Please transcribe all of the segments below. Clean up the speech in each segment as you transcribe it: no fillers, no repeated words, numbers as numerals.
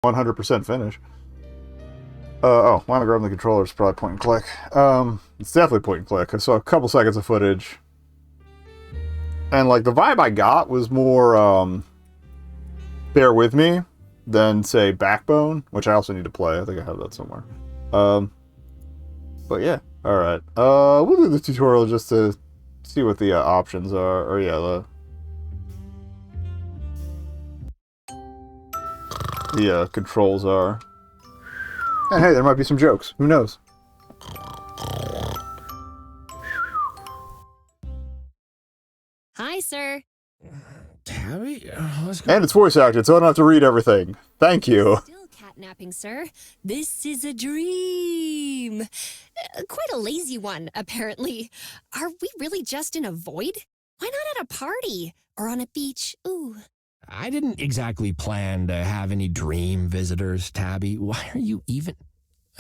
100% finish. Oh, why am I grabbing the controller? It's probably point and click. It's definitely point and click. I saw a couple seconds of footage. And, like, the vibe I got was more, Bear With Me than, say, Backbone, which I also need to play. I think I have that somewhere. But yeah, alright. We'll do the tutorial just to see what the options are. Or, yeah, the controls are. And hey, there might be some jokes. Who knows? Hi, sir. Tabby? What's going on? And it's voice acted, so I don't have to read everything. Thank you. Still catnapping, sir. This is a dream. Quite a lazy one, apparently. Are we really just in a void? Why not at a party? Or on a beach? Ooh. I didn't exactly plan to have any dream visitors, Tabby. Why are you even...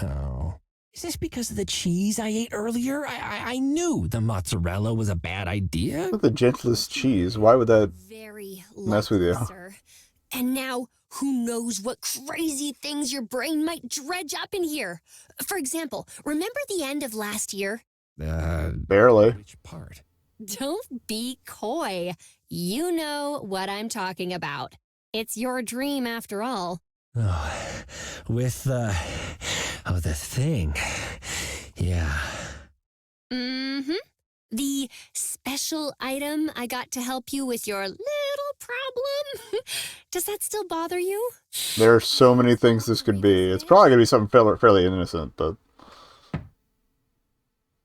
Oh. Is this because of the cheese I ate earlier? I knew the mozzarella was a bad idea. With the gentlest cheese, why would that Very mess with you? sir. And now, who knows what crazy things your brain might dredge up in here? For example, remember the end of last year? Barely. Which part? Don't be coy. You know what I'm talking about. It's your dream after all. Oh, with the thing. Yeah. Mm-hmm. The special item I got to help you with your little problem. Does that still bother you? There are so many things this could be. It's probably going to be something fairly innocent, but...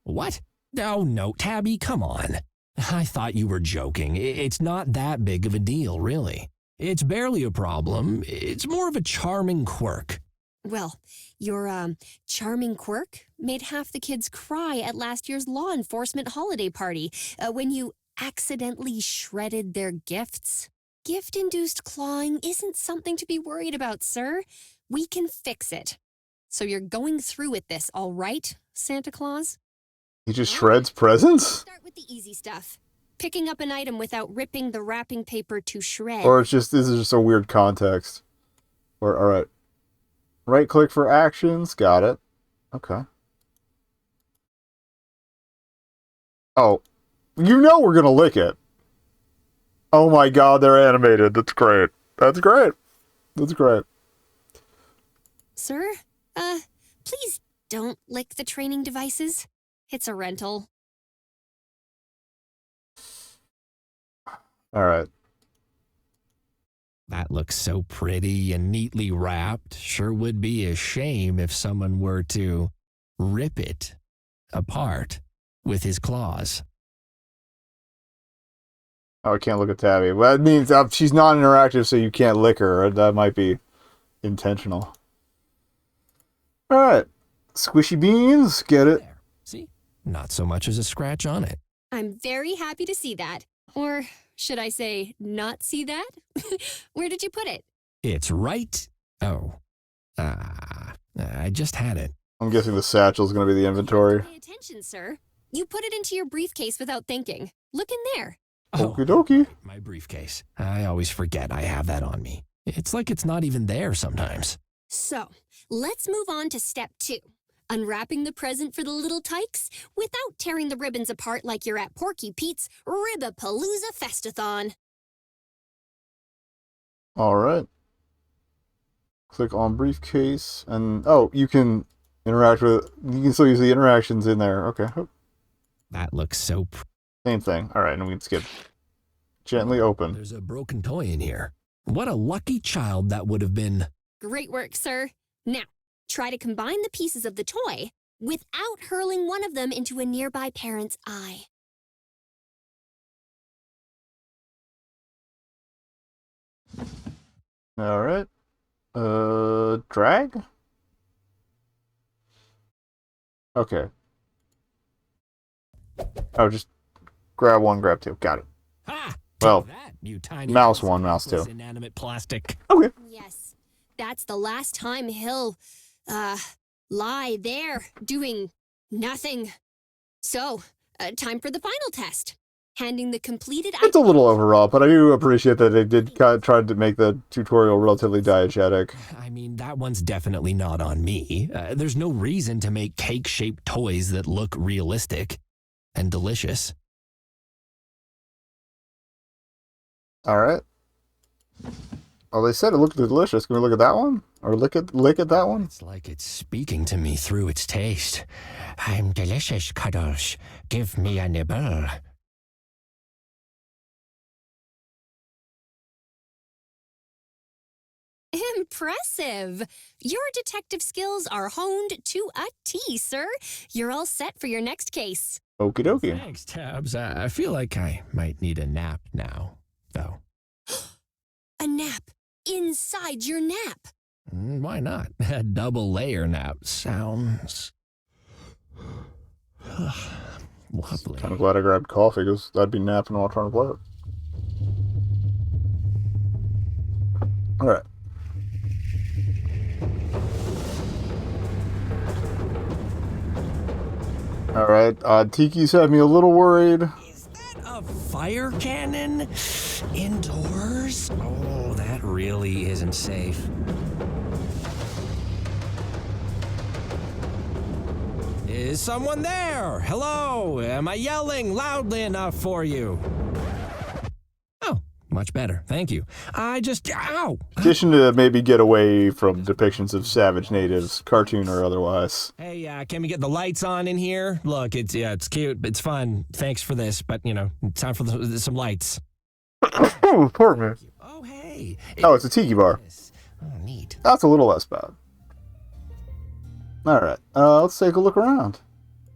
What? Oh, no, Tabby, come on. I thought you were joking. It's not that big of a deal, really. It's barely a problem. It's more of a charming quirk. Well, your charming quirk made half the kids cry at last year's law enforcement holiday party when you accidentally shredded their gifts. Gift-induced clawing isn't something to be worried about, sir. We can fix it. So you're going through with this, all right, Santa Claus? He just shreds presents? Start with the easy stuff. Picking up an item without ripping the wrapping paper to shred. Or it's just, this is just a weird context. Or, alright. Right click for actions. Got it. Okay. Oh. You know we're gonna lick it. Oh my god, they're animated. That's great. That's great. That's great. Sir, please don't lick the training devices. It's a rental. Alright. That looks so pretty and neatly wrapped. Sure would be a shame if someone were to rip it apart with his claws. Oh, I can't look at Tabby. Well, that means she's non-interactive, so you can't lick her. That might be intentional. Alright. Squishy beans. Get it. There. See? Not so much as a scratch on it. I'm very happy to see that. Or should I say, not see that? Where did you put it? It's right. Oh. I just had it. I'm guessing the satchel's gonna be the inventory. Pay attention, sir. You put it into your briefcase without thinking. Look in there. Okie dokie. My briefcase. I always forget I have that on me. It's like it's not even there sometimes. So, let's move on to step 2. Unwrapping the present for the little tykes without tearing the ribbons apart like you're at Porky Pete's Ribbapalooza Festathon. Alright. Click on briefcase, and oh, you can interact with, you can still use the interactions in there. Okay. That looks so Same thing. Alright, and we can skip. Gently open. There's a broken toy in here. What a lucky child that would have been. Great work, sir. Now, try to combine the pieces of the toy without hurling one of them into a nearby parent's eye. Alright. Drag? Okay. Oh, just grab one, grab two. Got it. Ha! Well, that, you tiny mouse one, mouse two. Inanimate plastic. Okay. Yes, that's the last time he'll, lie there doing nothing. So, time for the final test. handing the completed It's a little overwrought, but I do appreciate that they did try to make the tutorial relatively diegetic. I mean, that one's definitely not on me. There's no reason to make cake-shaped toys that look realistic and delicious. All right. Oh, they said it looked delicious. Can we look at that one? Or lick at that one? It's like it's speaking to me through its taste. I'm delicious, Cuddles. Give me a nibble. Impressive! Your detective skills are honed to a T, sir. You're all set for your next case. Okie dokie. Thanks, Tabs. I feel like I might need a nap now, though. A nap inside your nap. Why not? A double layer nap sounds lovely. Kind of glad I grabbed coffee because I'd be napping while trying to play it. All right. All right. Tiki's had me a little worried. Is that a fire cannon indoors? Oh, that really isn't safe. Is someone there? Hello? Am I yelling loudly enough for you? Oh, much better. Thank you. Ow! In addition to maybe get away from depictions of savage natives, cartoon or otherwise. Hey, can we get the lights on in here? Look, it's cute, it's fun. Thanks for this, but, it's time for some lights. Oh, pardon me. Oh, hey. Oh, it's a tiki bar. Oh, neat. That's a little less bad. All right. Let's take a look around.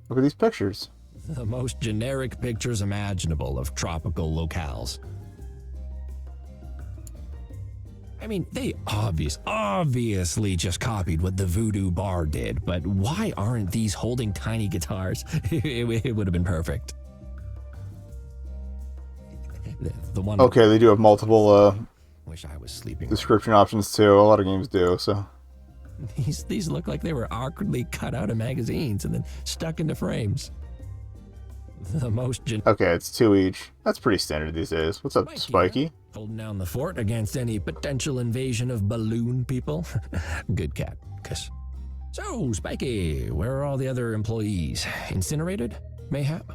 Look at these pictures. The most generic pictures imaginable of tropical locales. I mean, they obviously just copied what the Voodoo Bar did, but why aren't these holding tiny guitars? It would have been perfect. The one. Okay, they do have multiple Wish I was sleeping. description options too. A lot of games do, so. These look like they were awkwardly cut out of magazines and then stuck into frames. The most Okay, it's 2 each. That's pretty standard these days. What's up, Spiky? Holding down the fort against any potential invasion of balloon people. Good cat. Kiss. So, Spiky, where are all the other employees? Incinerated? Mayhap?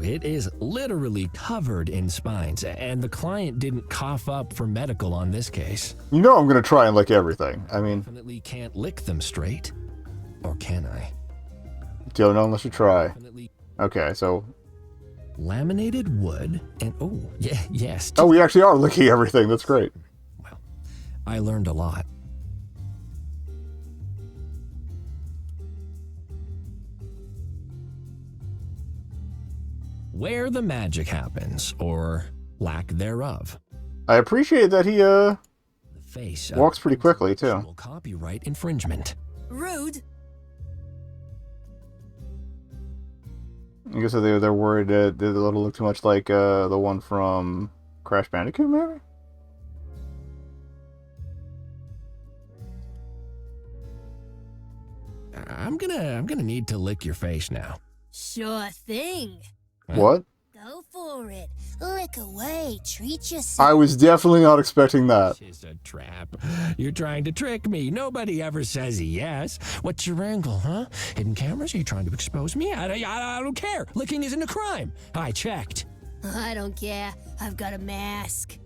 It is literally covered in spines, and the client didn't cough up for medical on this case. You know I'm going to try and lick everything. I mean, Definitely can't lick them straight. Or can I? don't know unless you try. Definitely Okay, so. laminated wood and, yes. Oh, we actually are licking everything. That's great. Well, I learned a lot. Where the magic happens, or lack thereof. I appreciate that he, The face of walks pretty quickly, too. intentional copyright infringement. Rude. I guess they're worried that it'll look too much like the one from Crash Bandicoot, maybe? I'm gonna need to lick your face now. Sure thing. What? Go for it. Lick away. Treat yourself. I was definitely not expecting that. It's a trap. You're trying to trick me. Nobody ever says yes. What's your angle, huh? Hidden cameras? Are you trying to expose me? I don't care. Licking isn't a crime. I checked. I don't care. I've got a mask.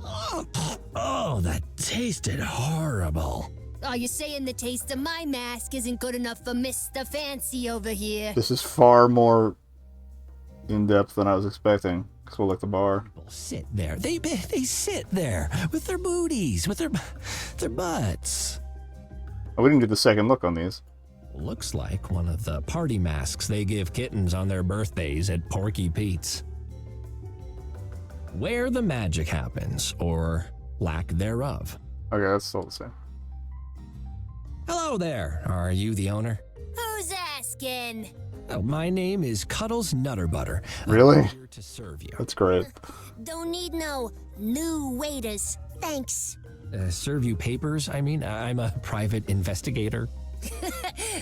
Oh, that tasted horrible. Are you saying the taste of my mask isn't good enough for Mr. Fancy over here? This is far more in-depth than I was expecting. Because we'll lick the bar. People sit there. They sit there with their booties, with their butts. Oh, we didn't do the second look on these. Looks like one of the party masks they give kittens on their birthdays at Porky Pete's. Where the magic happens, or lack thereof. Okay, that's still the same. Hello there. Are you the owner? Who's asking? Oh, my name is Cuddles Nutter Butter. Really? I'm here to serve you. That's great. Don't need no new waiters. Thanks. Serve you papers? I mean, I'm a private investigator.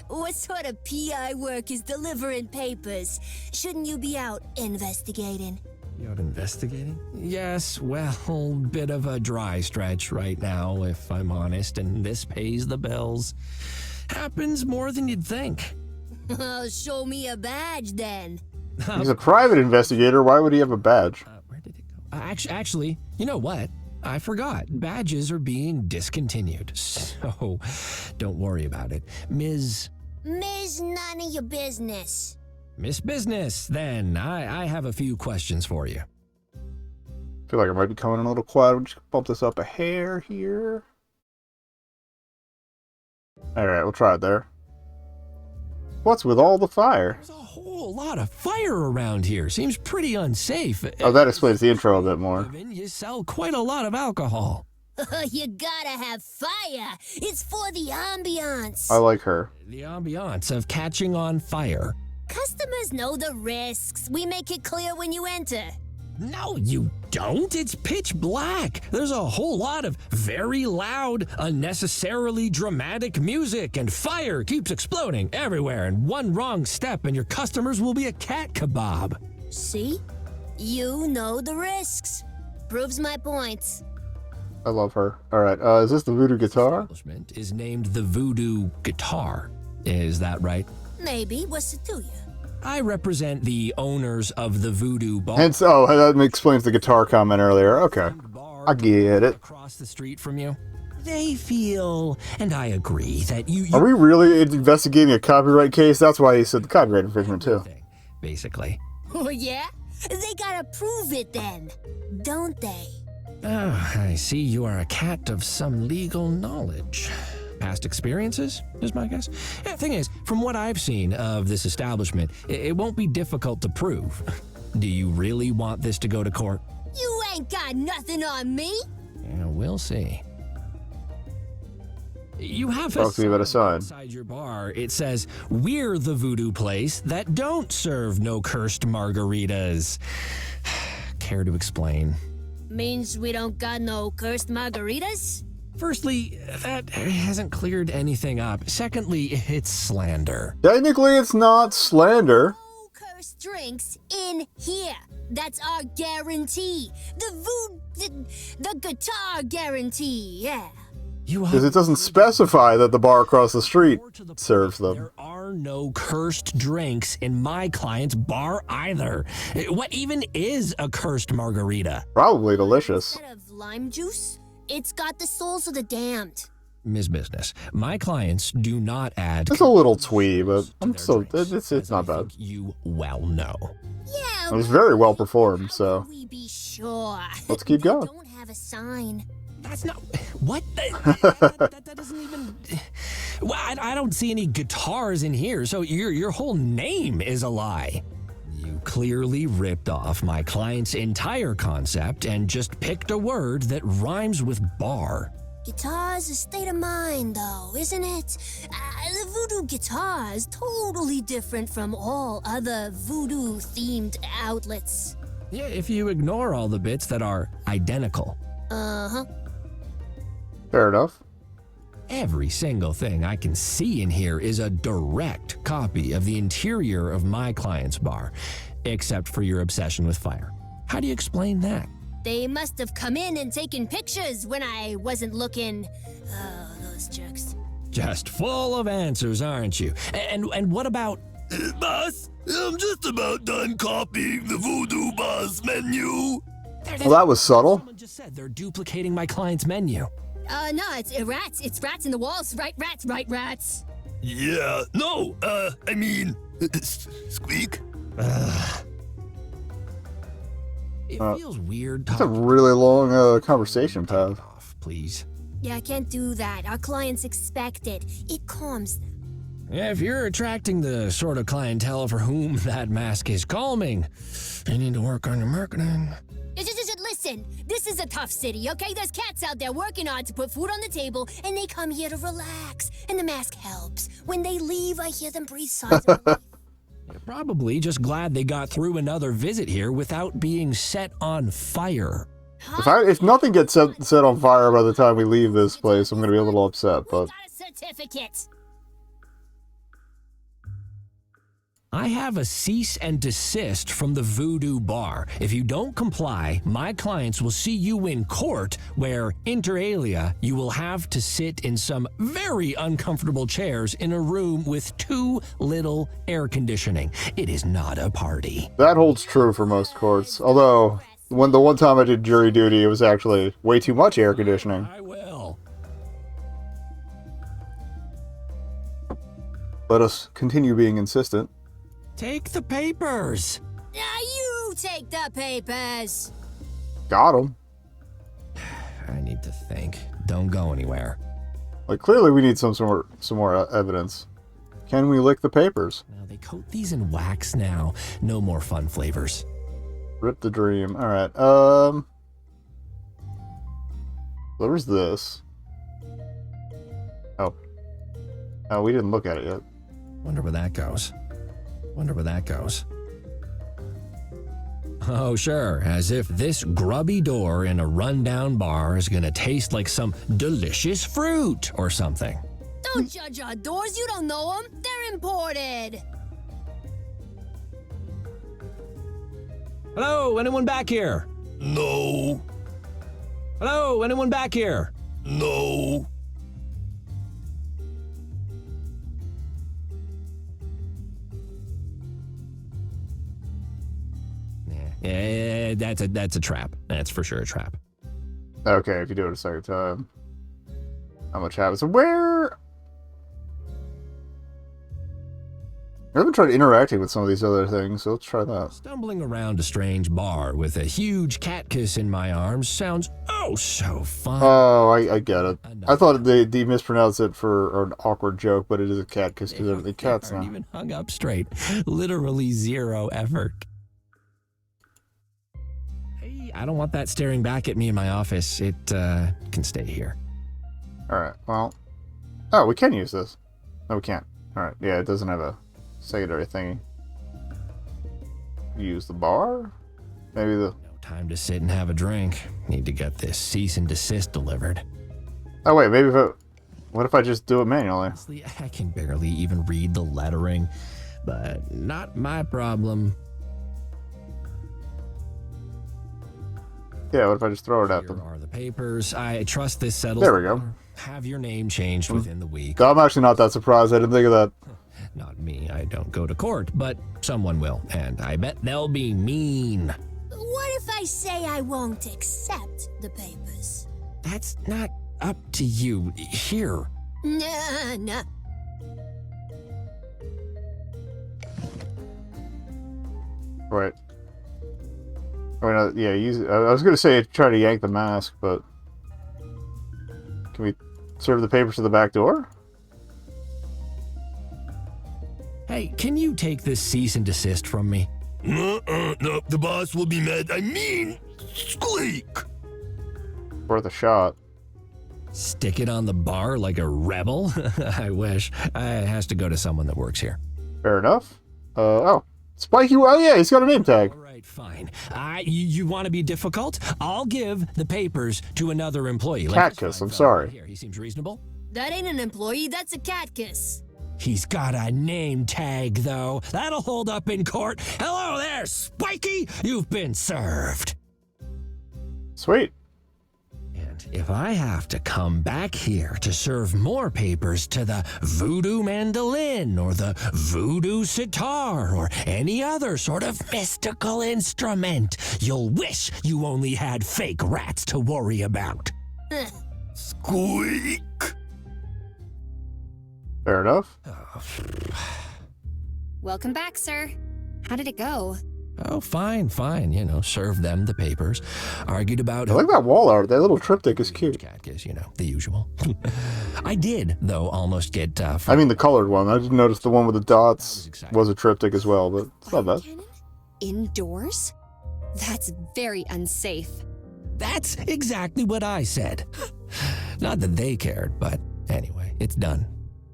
What sort of PI work is delivering papers? Shouldn't you be out investigating? You out investigating? Yes, well, bit of a dry stretch right now, if I'm honest, and this pays the bills. Happens more than you'd think. Oh, show me a badge then. He's a private investigator. Why would he have a badge? Where did it go? Actually, you know what? I forgot. Badges are being discontinued, so don't worry about it. Ms. None of your business. Miss Business, then. I have a few questions for you. I feel like I might be coming in a little quiet. We'll just bump this up a hair here. Alright, we'll try it there. What's with all the fire? There's a whole lot of fire around here. Seems pretty unsafe. Oh, that explains the intro a bit more. You sell quite a lot of alcohol. You gotta have fire. It's for the ambiance. I like her. The ambiance of catching on fire. Customers know the risks. We make it clear when you enter. No, you don't. It's pitch black. There's a whole lot of very loud, unnecessarily dramatic music, and fire keeps exploding everywhere, and one wrong step and your customers will be a cat kebab. See? You know the risks. Proves my points. I love her. Alright, is this the voodoo guitar? Establishment is named the Voodoo Guitar. Is that right? Maybe. What's it to you? I represent the owners of the Voodoo Bar. Hence, oh, that explains the guitar comment earlier. Okay. I get it. Across the street from you. They feel, and I agree, that you Are we really investigating a copyright case? That's why he said the copyright infringement, too. Basically. Oh, yeah? They gotta prove it then, don't they? Oh, I see you are a cat of some legal knowledge. Past experiences, is my guess. The thing is, from what I've seen of this establishment, it won't be difficult to prove. Do you really want this to go to court? You ain't got nothing on me. Yeah, we'll see. You have Talk to me about a sign. inside your bar. It says, "We're the voodoo place that don't serve no cursed margaritas." Care to explain? Means we don't got no cursed margaritas? Firstly, that hasn't cleared anything up. Secondly, it's slander. Technically, it's not slander. No cursed drinks in here. That's our guarantee. The guitar guarantee, yeah. Because it doesn't specify that the bar across the street serves them. There are no cursed drinks in my client's bar either. What even is a cursed margarita? Probably delicious. Instead of lime juice, it's got the souls of the damned. Ms. Business, my clients do not add... It's a little twee, but I'm their still, drinks, it's not as I bad. think you well know. Yeah. It was very well performed, so We be sure. let's keep going. Don't have a sign. That's not... What? That doesn't even... Well, I don't see any guitars in here, so your whole name is a lie. You clearly ripped off my client's entire concept and just picked a word that rhymes with bar. Guitar's a state of mind, though, isn't it? The voodoo guitar is totally different from all other voodoo-themed outlets. Yeah, if you ignore all the bits that are identical. Uh-huh. Fair enough. Every single thing I can see in here is a direct copy of the interior of my client's bar, except for your obsession with fire. How do you explain that? They must have come in and taken pictures when I wasn't looking. Oh, those jerks. Just full of answers, aren't you? And what about... Boss, I'm just about done copying the Voodoo Boss menu. Well, that was subtle. Someone just said they're duplicating my client's menu. No, it's rats. It's rats in the walls. Right rats. Yeah, no, I mean, squeak. It feels weird It's a talking really long conversation path. off, please. Yeah, I can't do that. Our clients expect it. It calms them. If you're attracting the sort of clientele for whom that mask is calming, you need to work on your marketing. Just listen, this is a tough city, okay? There's cats out there working hard to put food on the table, and they come here to relax, and the mask helps. When they leave, I hear them breathe sighs of relief. You're probably just glad they got through another visit here without being set on fire. If nothing gets set on fire by the time we leave this place, I'm gonna be a little upset. We But got a certificate. I have a cease and desist from the Voodoo Bar. If you don't comply, my clients will see you in court where, inter alia, you will have to sit in some very uncomfortable chairs in a room with too little air conditioning. It is not a party. That holds true for most courts. Although, the one time I did jury duty, it was actually way too much air conditioning. I will. Let us continue being insistent. Take the papers. You take the papers. Got him. I need to think. Don't go anywhere. Like, clearly we need some more evidence. Can we lick the papers? Now they coat these in wax now. No more fun flavors. Rip the dream. Alright, where's this? Oh, we didn't look at it yet. Wonder where that goes. Oh, sure, as if this grubby door in a rundown bar is gonna taste like some delicious fruit or something. Don't judge our doors. You don't know them. They're imported. Hello, anyone back here? No. Hello, anyone back here? No. Yeah, that's a trap. That's for sure a trap. Okay, if you do it a second time. How much happens? So where... I haven't tried interacting with some of these other things, so let's try that. Stumbling around a strange bar with a huge cat kiss in my arms sounds oh so fun. Oh, I get it. I thought they mispronounced it for an awkward joke, but it is a cat kiss because they're cats aren't now. even hung up straight. Literally zero effort. Hey, I don't want that staring back at me in my office. It can stay here. Alright, well... Oh, we can use this. No, we can't. Alright, yeah, it doesn't have a secondary thingy. Use the bar? Maybe the... No time to sit and have a drink. Need to get this cease and desist delivered. Oh, wait, maybe if I... What if I just do it manually? Honestly, I can barely even read the lettering, but not my problem. Yeah, what if I just throw it at Here them? are the papers. I trust this settles. There we go. Have your name changed within the week. I'm actually not that surprised. I didn't think of that. Not me. I don't go to court, but someone will, and I bet they'll be mean. What if I say I won't accept the papers? That's not up to you. Here. Nah. Right. I mean, yeah, use it. I was going to say try to yank the mask, but... Can we serve the papers to the back door? Hey, can you take this cease and desist from me? No, the boss will be mad. I mean, squeak. Worth a shot. Stick it on the bar like a rebel? I wish. It has to go to someone that works here. Fair enough. Oh. Spiky, oh yeah, he's got a name tag. All right, fine. You want to be difficult? I'll give the papers to another employee. Cat kiss, I'm sorry. Here, he seems reasonable. That ain't an employee. That's a cat kiss. He's got a name tag, though. That'll hold up in court. Hello there, Spiky! You've been served. Sweet. And if I have to come back here to serve more papers to the voodoo mandolin or the voodoo sitar or any other sort of mystical instrument, you'll wish you only had fake rats to worry about. Squeak. Fair enough. Welcome back, sir. How did it go? Oh, fine. You know, served them the papers. Argued about... I like that wall art. That little triptych is cute. Cat kiss, you know, the usual. I did, though, almost get... I mean the colored one. I didn't notice the one with the dots was a triptych as well, but it's not bad. Cannon? Indoors? That's very unsafe. That's exactly what I said. Not that they cared, but anyway, it's done.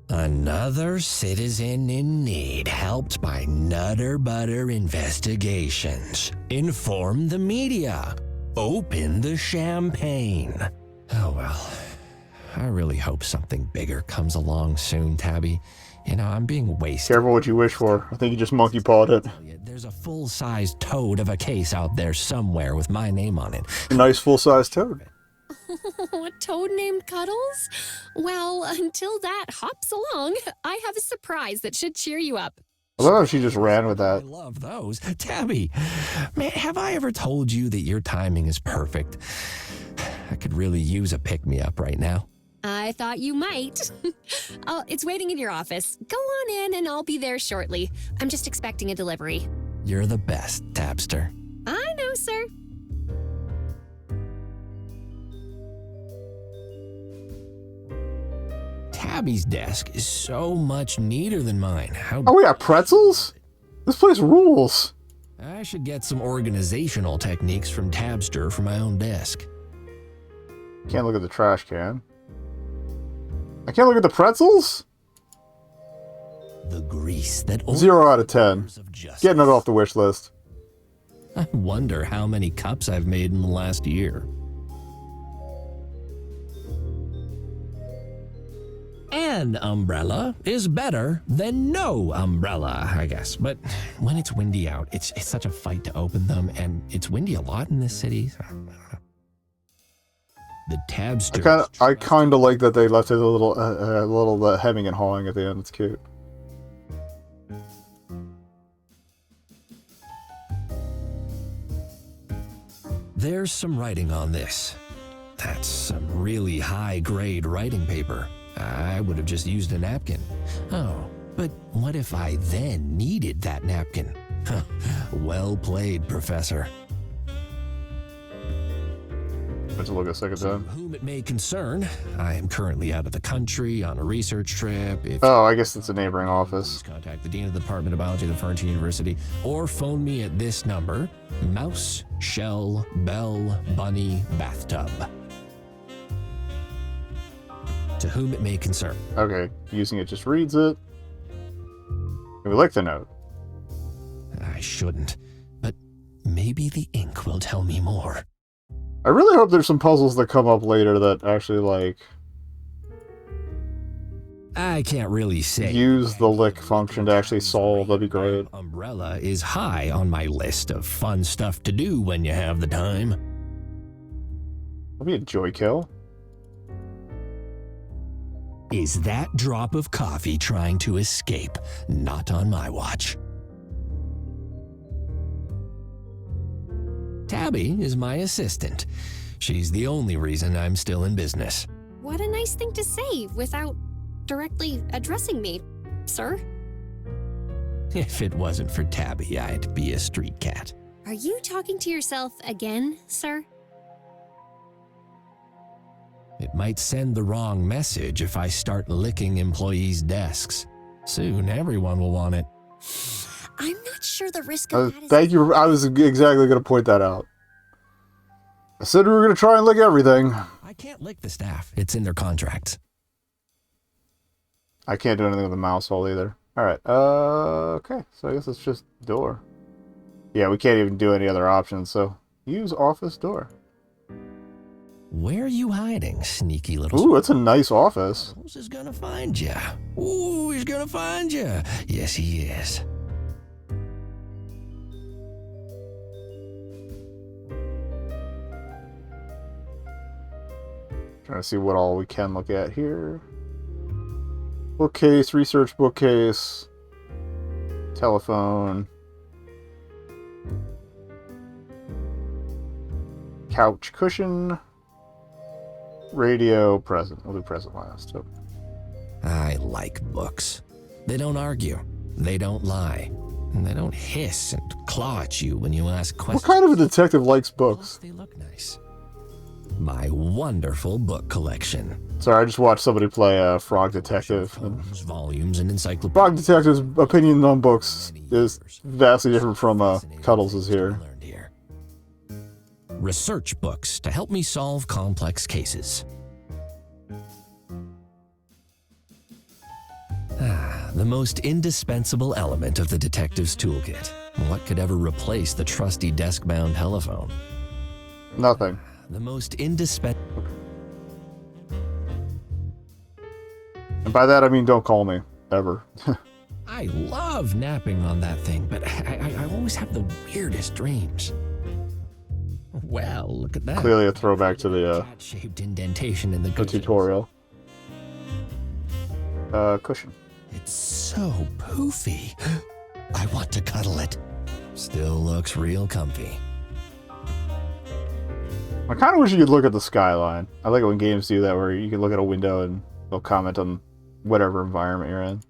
Another citizen in need helped by Nutter Butter investigations. Inform the media. Open the champagne. Oh well. I really hope something bigger comes along soon, Tabby. You know, I'm being wasted. Careful what you wish for. I think you just monkey pawed it. There's a full-sized toad of a case out there somewhere with my name on it. A nice full-size toad. A toad named Cuddles? Well, until that hops along, I have a surprise that should cheer you up. I love how she just ran with I that. love those. Tabby, man, have I ever told you that your timing is perfect? I could really use a pick-me-up right now. I thought you might. Oh, it's waiting in your office. Go on in and I'll be there shortly. I'm just expecting a delivery. You're the best, Tabster. I know, sir. Tabby's desk is so much neater than mine. How Oh, we got pretzels? This place rules. I should get some organizational techniques from Tabster for my own desk. Can't look at the trash can. I can't look at the pretzels? The grease that 0 out of 10. of justice. Getting it off the wish list. I wonder how many cups I've made in the last year. An umbrella is better than no umbrella, I guess. But when it's windy out, it's such a fight to open them, and it's windy a lot in this city. So I don't know. The Tabster. I kind of like that they left it a little hemming and hawing at the end. It's cute. There's some writing on this. That's some really high-grade writing paper. I would have just used a napkin. Oh, but what if I then needed that napkin? Huh. Well played, Professor. Let's look a second To time. whom it may concern, I am currently out of the country on a research trip. If Oh, I guess it's a neighboring office. contact the Dean of the Department of Biology at the Furniture University, or phone me at this number: Mouse, Shell, Bell, Bunny, Bathtub. To whom it may concern. Okay, using it just reads it. And we like the note. I shouldn't, but maybe the ink will tell me more. I really hope there's some puzzles that come up later that actually, like, I can't really say. use the lick function to actually solve. That'd be great. Umbrella is high on my list of fun stuff to do when you have the time. That'd be a joy kill. Is that drop of coffee trying to escape? Not on my watch. Tabby is my assistant. She's the only reason I'm still in business. What a nice thing to say without directly addressing me, sir. If it wasn't for Tabby, I'd be a street cat. Are you talking to yourself again, sir? It might send the wrong message if I start licking employees' desks. Soon, everyone will want it. I'm not sure the risk of that is... Thank you. I was exactly going to point that out. I said we were going to try and lick everything. I can't lick the staff. It's in their contracts. I can't do anything with the mouse hole either. Alright, okay. So I guess it's just door. Yeah, we can't even do any other options, so use office door. Where are you hiding, sneaky little... Ooh, it's a nice office. Holmes is gonna find ya. Ooh, he's gonna find ya. Yes, he is. Trying to see what all we can look at here. Bookcase, research bookcase, telephone, couch cushion, radio, present. We'll do present last. So. I like books. They don't argue. They don't lie. And they don't hiss and claw at you when you ask questions. What kind of a detective likes Plus, books? they look nice. My wonderful book collection. Sorry, I just watched somebody play Frog Detective. Poems, volumes, and encyclopedias. Frog Detective's opinion on books is vastly different from Cuddles' here. Research books to help me solve complex cases. The most indispensable element of the detective's toolkit. What could ever replace the trusty desk-bound telephone? Nothing. The most indispensable... And by that I mean don't call me. ever. I love napping on that thing, but I always have the weirdest dreams. Well, look at that. Clearly a throwback to the cat-shaped indentation in the cushions. tutorial. Cushion. It's so poofy. I want to cuddle it. Still looks real comfy. I kind of wish you could look at the skyline. I like it when games do that, where you can look at a window and they'll comment on whatever environment you're in.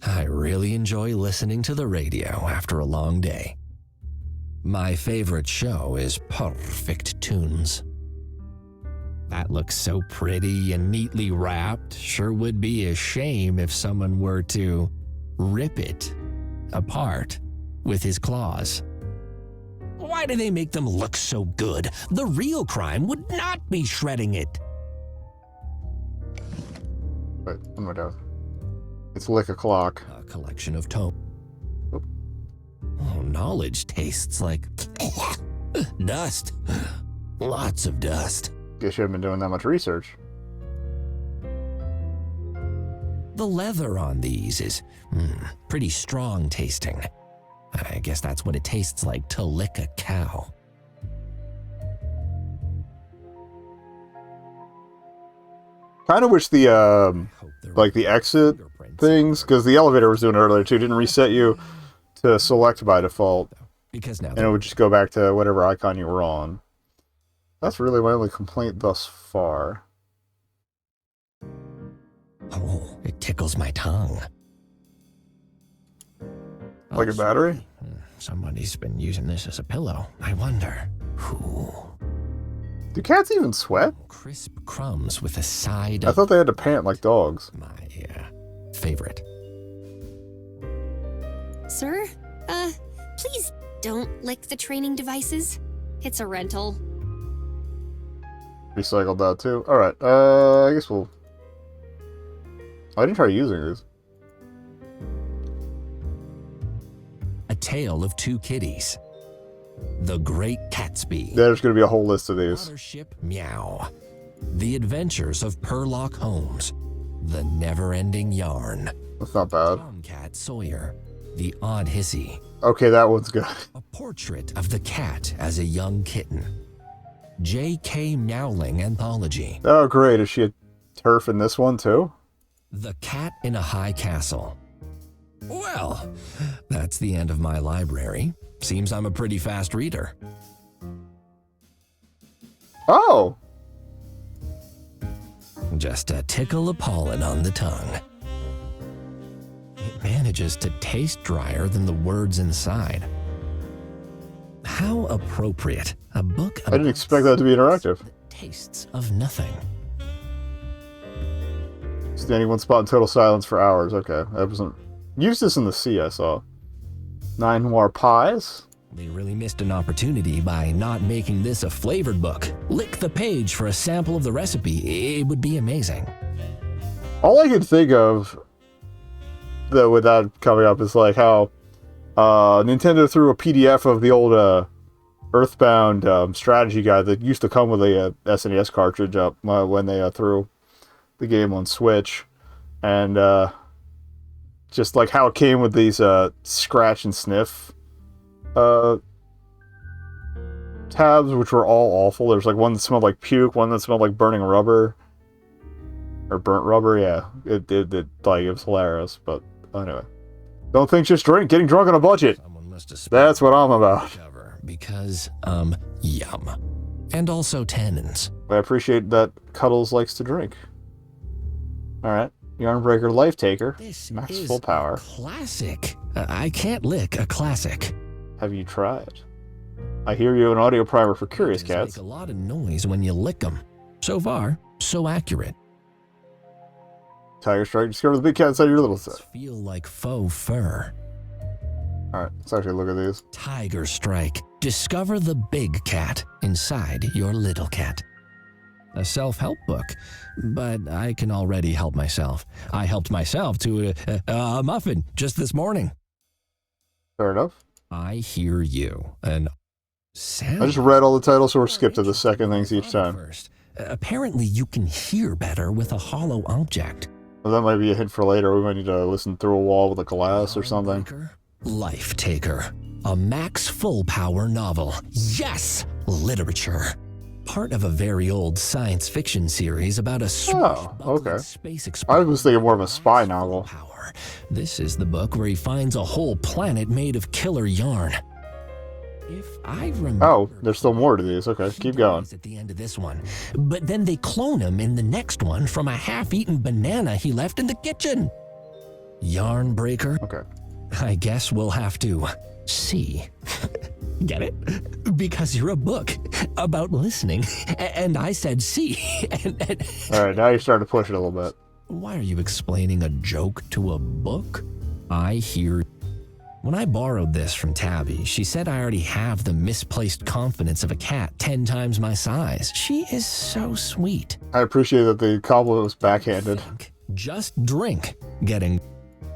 I really enjoy listening to the radio after a long day. My favorite show is Perfect Tunes. That looks so pretty and neatly wrapped. Sure would be a shame if someone were to rip it apart with his claws. Why do they make them look so good? The real crime would not be shredding it. Wait, one more down. It's Lick a Clock. A collection of tomes. Oh, knowledge tastes like dust. Lots of dust. Guess you haven't been doing that much research. The leather on these is pretty strong tasting. I guess that's what it tastes like to lick a cow. Kind of wish the like the exit things, because the elevator was doing it earlier too, didn't reset you to select by default, Because now and it would just go back to whatever icon you were on. That's really my only complaint thus far. oh, it tickles my tongue. Like a battery? Somebody's been using this as a pillow. I wonder who. Do cats even sweat? Crisp crumbs with a side I of thought they had to pant like dogs. my favorite. Sir, please don't lick the training devices. It's a rental. Recycled that too. Alright, I guess we'll... I didn't try using these. A Tale of Two Kitties. The Great Gatsby. There's going to be a whole list of these. Watership Meow. The Adventures of Perlock Holmes. The Never-Ending Yarn. That's not bad. Tomcat Sawyer. The Odd Hissy. Okay, that one's good. A Portrait of the Cat as a Young Kitten. J.K. Meowling Anthology. Oh, great. Is she a turf in this one too? The Cat in a High Castle. Well, that's the end of my library. Seems I'm a pretty fast reader. Oh! Just a tickle of pollen on the tongue. It manages to taste drier than the words inside. How appropriate. A book I didn't expect that to be interactive. that tastes of nothing. Standing one spot in total silence for hours. Okay, I wasn't... Used this in the sea, I saw. 9 Noir Pies. They really missed an opportunity by not making this a flavored book. Lick the page for a sample of the recipe. It would be amazing. All I could think of, though, with that coming up, is like how Nintendo threw a PDF of the old Earthbound strategy guide that used to come with a SNES cartridge up when they threw the game on Switch, and just like how it came with these scratch and sniff tabs, which were all awful. There's like one that smelled like puke, one that smelled like burning rubber, or burnt rubber. Yeah, it was hilarious. But anyway, don't think, just drink. Getting drunk on a budget. Someone must have That's what I'm about. Because, yum. And also tannins. I appreciate that Cuddles likes to drink. Alright. Yarnbreaker Life Taker. This Max is full power. a classic. I can't lick a classic. Have you tried? I hear you an audio primer for Curious They Cats. make a lot of noise when you lick them. So far, so accurate. Tiger Strike. Discover the big cat inside your little set. Feel like faux fur. Alright, let's actually look at these. Tiger Strike. Discover the big cat inside your little cat. A self-help book, but I can already help myself. I helped myself to a muffin just this morning. Fair enough. I hear you. And I just read all the titles, so we're skipped to the second things each time. First, apparently you can hear better with a hollow object. Well, that might be a hint for later. We might need to listen through a wall with a glass or something. Life Taker. A Max Full Power novel. Yes! Literature. Part of a very old science fiction series about a okay. space explorer. I was thinking more of a spy novel. Power. This is the book where he finds a whole planet made of killer yarn. If I remember, Oh, there's still more to these. Okay, keep going. at the end of this one, but then they clone him in the next one from a half-eaten banana he left in the kitchen. Yarn breaker. Okay. I guess we'll have to see. Get it? Because you're a book about listening, and I said see. All right, now you're starting to push it a little bit. Why are you explaining a joke to a book? I hear. When I borrowed this from Tabby, she said I already have the misplaced confidence of a cat 10 times my size. She is so sweet. I appreciate that the compliment was backhanded. Just drink.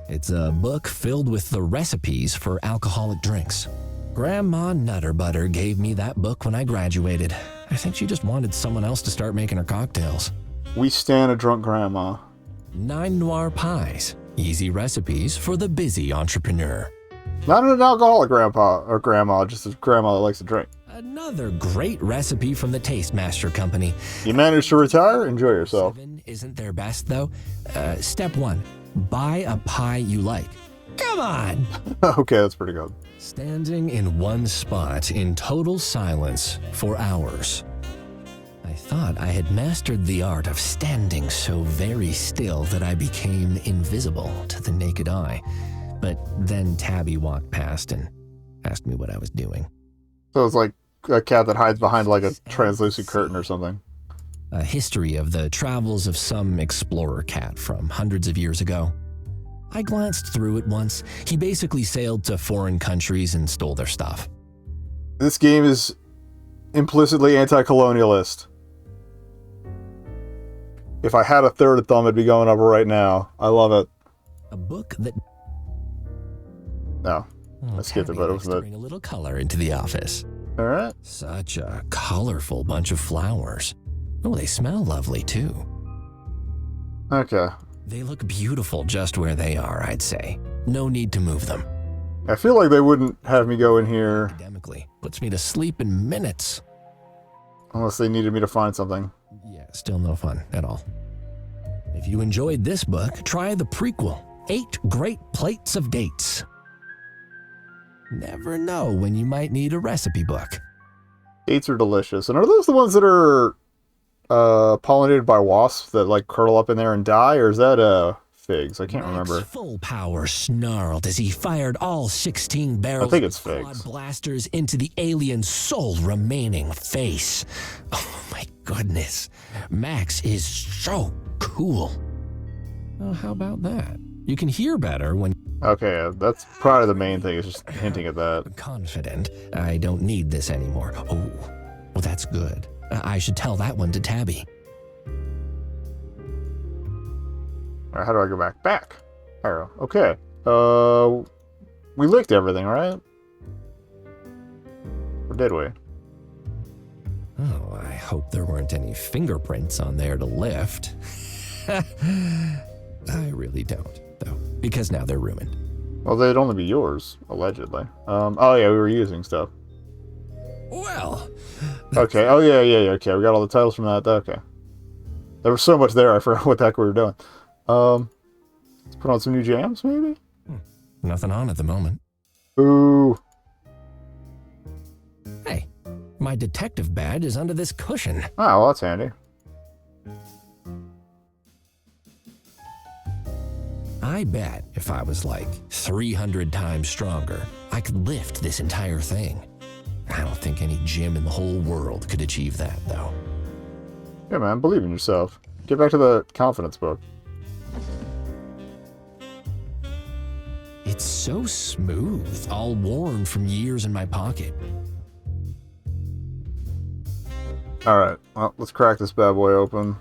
It's a book filled with the recipes for alcoholic drinks. Grandma Nutterbutter gave me that book when I graduated. I think she just wanted someone else to start making her cocktails. We stand a drunk grandma. 9 Noir Pies. Easy recipes for the busy entrepreneur. Not an alcoholic grandpa or grandma, just a grandma that likes to drink. Another great recipe from the Taste Master Company. You managed to retire? Enjoy yourself. 7 isn't their best, though. Step 1. Buy a pie you like. Come on! Okay, that's pretty good. Standing in one spot in total silence for hours. I thought I had mastered the art of standing so very still that I became invisible to the naked eye. But then Tabby walked past and asked me what I was doing. So it's like a cat that hides behind like a translucent curtain or something. A history of the travels of some explorer cat from hundreds of years ago. I glanced through it once. He basically sailed to foreign countries and stole their stuff. This game is implicitly anti-colonialist. If I had a third thumb, it'd be going up right now. I love it. A book that... No, I skipped it, but it was to bring a little color into the office. All right. Such a colorful bunch of flowers. Oh, they smell lovely too. Okay. They look beautiful just where they are, I'd say. No need to move them. I feel like they wouldn't have me go in here Academically, puts me to sleep in minutes. unless they needed me to find something. Yeah, still no fun at all. If you enjoyed this book, try the prequel, 8 Great Plates of Dates. Never know when you might need a recipe book. Dates are delicious. And are those the ones that are pollinated by wasps that like curl up in there and die? Or is that figs? I can't remember. Full Power snarled as he fired all 16 barrels I think it's of quad figs. blasters into the alien's sole remaining face. Oh my goodness. Max is so cool. Oh, how about that? You can hear better when Okay, that's probably the main thing, is just hinting at that. confident. I don't need this anymore. Oh, well, that's good. I should tell that one to Tabby. All right, how do I go back? Back. Arrow. Okay. We licked everything, right? Or did we? Oh, I hope there weren't any fingerprints on there to lift. I really don't, though, because now they're ruined. Well, they'd only be yours, allegedly. Oh yeah, we were using stuff. Well, Okay. Oh yeah. Okay, we got all the titles from that. Okay. There was so much there, I forgot what the heck we were doing. Let's put on some new jams, maybe? nothing on at the moment. Ooh. Hey, my detective badge is under this cushion. Ah, well, that's handy. I bet if I was like 300 times stronger, I could lift this entire thing. I don't think any gym in the whole world could achieve that, though. Yeah, man, believe in yourself. Get back to the confidence book. It's so smooth, all worn from years in my pocket. Alright, well, let's crack this bad boy open.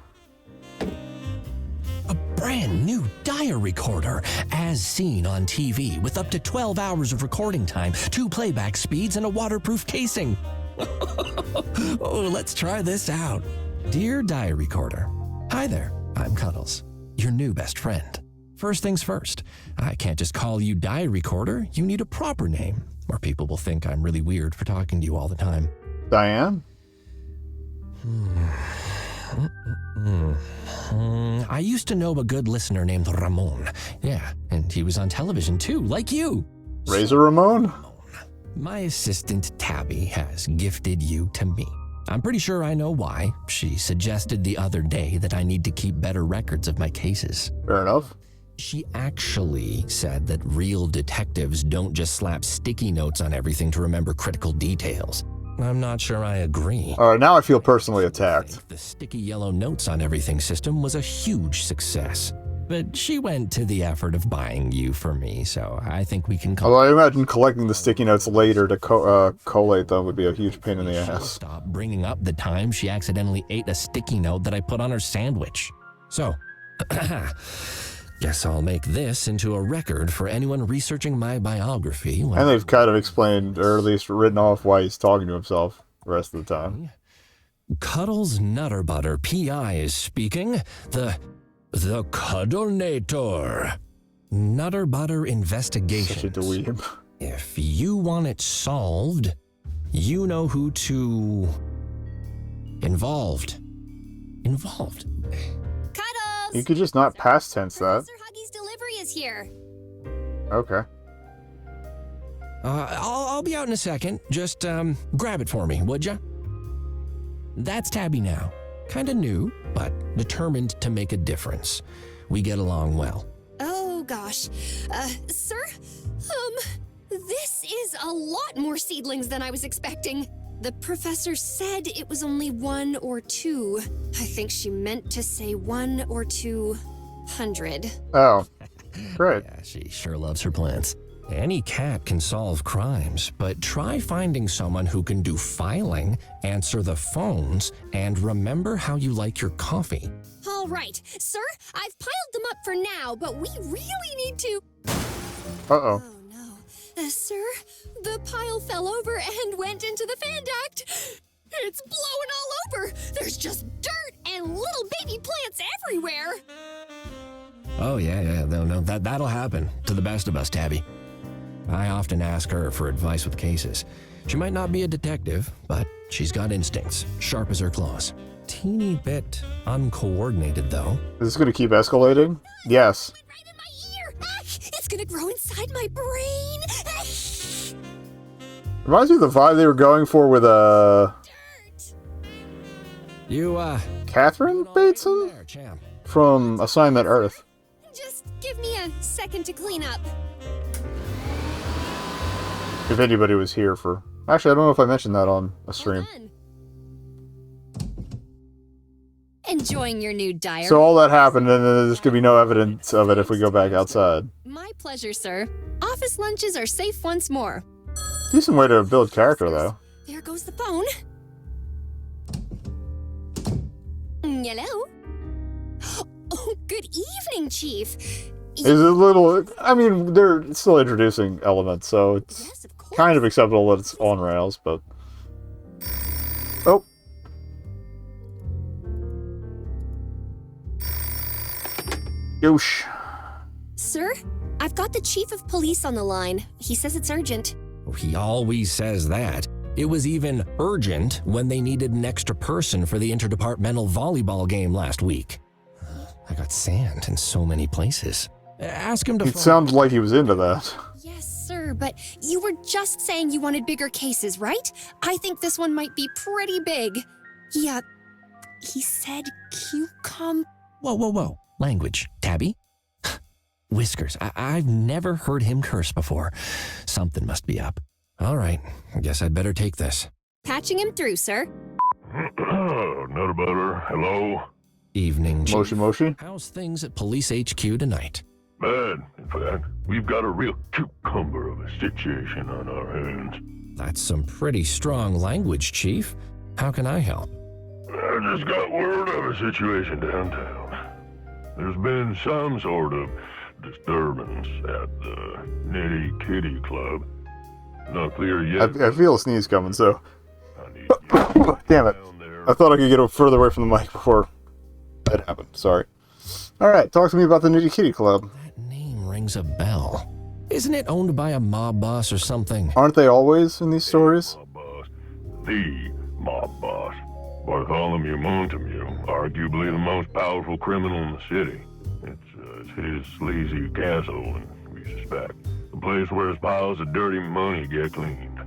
A brand new diary recorder, as seen on TV, with up to 12 hours of recording time, 2 playback speeds, and a waterproof casing. Oh, let's try this out. Dear diary recorder, hi there, I'm Cuddles. your new best friend. First things first, I can't just call you Diary Recorder. You need a proper name, or people will think I'm really weird for talking to you all the time. Diane? I used to know a good listener named Ramon. Yeah, and he was on television too, like you. Razor Ramon? My assistant, Tabby, has gifted you to me. I'm pretty sure I know why. She suggested the other day that I need to keep better records of my cases. Fair enough. She actually said that real detectives don't just slap sticky notes on everything to remember critical details. I'm not sure I agree. Alright, now I feel personally attacked. The sticky yellow notes on everything system was a huge success. But she went to the effort of buying you for me, so I think we can Although I imagine collecting the sticky notes later to collate them would be a huge pain in the She'll ass. stop bringing up the time she accidentally ate a sticky note that I put on her sandwich. So, guess I'll make this into a record for anyone researching my biography. And they've kind of explained, or at least written off, why he's talking to himself the rest of the time. Cuddles Nutter Butter P.I. is speaking. The Cuddlenator. Nutter Butter Investigations. Such a dweeb. If you want it solved, you know who to... Involved. Cuddles! You could just not past tense that. Professor Huggy's delivery is here. Okay. I'll be out in a second. Just grab it for me, would ya? That's Tabby now. Kinda new, but determined to make a difference. We get along well. Oh, gosh. Sir? This is a lot more seedlings than I was expecting. The professor said it was only 1 or 2. I think she meant to say 1 or 200. Oh. Great. Yeah, she sure loves her plants. Any cat can solve crimes, but try finding someone who can do filing, answer the phones, and remember how you like your coffee. All right. Sir, I've piled them up for now, but we really need to... Uh-oh. Oh, no. Sir, the pile fell over and went into the fan duct. It's blowing all over. There's just dirt and little baby plants everywhere. Oh, yeah, no, that'll happen to the best of us, Tabby. I often ask her for advice with cases. She might not be a detective, but she's got instincts, sharp as her claws. Teeny bit uncoordinated, though. Is this going to keep escalating? Yes. It went right in my ear. It's gonna grow inside my brain. Reminds me of the vibe they were going for with, Dirt. You, Catherine Bateson? there, champ. From Assignment Earth. Just give me a second to clean up. If anybody was here for... Actually, I don't know if I mentioned that on a stream. Well done. Enjoying your new diary? So all that happened, and then there's going to be no evidence of it if we go back outside. My pleasure, sir. Office lunches are safe once more. Decent way to build character, though. There goes the phone. Hello? Oh, good evening, Chief. Is it a little... I mean, they're still introducing elements, so it's Yes, of course. kind of acceptable that it's on rails, but... Oh. Goosh. Sir, I've got the Chief of Police on the line. He says it's urgent. He always says that. It was even urgent when they needed an extra person for the interdepartmental volleyball game last week. I got sand in so many places. Ask him to It sounded like he was into that. Yes, sir, but you were just saying you wanted bigger cases, right? I think this one might be pretty big. He said cucumber. Whoa. Language, Tabby. Whiskers. I've never heard him curse before. Something must be up. All right, I guess I'd better take this. Patching him through, sir. Nutter butter, hello? Evening, Chief. Moshi. How's things at Police HQ tonight? Bad, in fact. We've got a real cucumber of a situation on our hands. That's some pretty strong language, Chief. How can I help? I just got word of a situation downtown. There's been some sort of disturbance at the Nitty Kitty Club. Not clear yet. I feel a sneeze coming, so... I need you Damn it. down there. I thought I could get further away from the mic before that happened. Sorry. Alright, talk to me about the Nitty Kitty Club. That name rings a bell. Isn't it owned by a mob boss or something? Aren't they always in these stories? Mob boss. The mob boss. Bartholomew Montague, arguably the most powerful criminal in the city. It's his sleazy castle, and we suspect the place where his piles of dirty money get cleaned.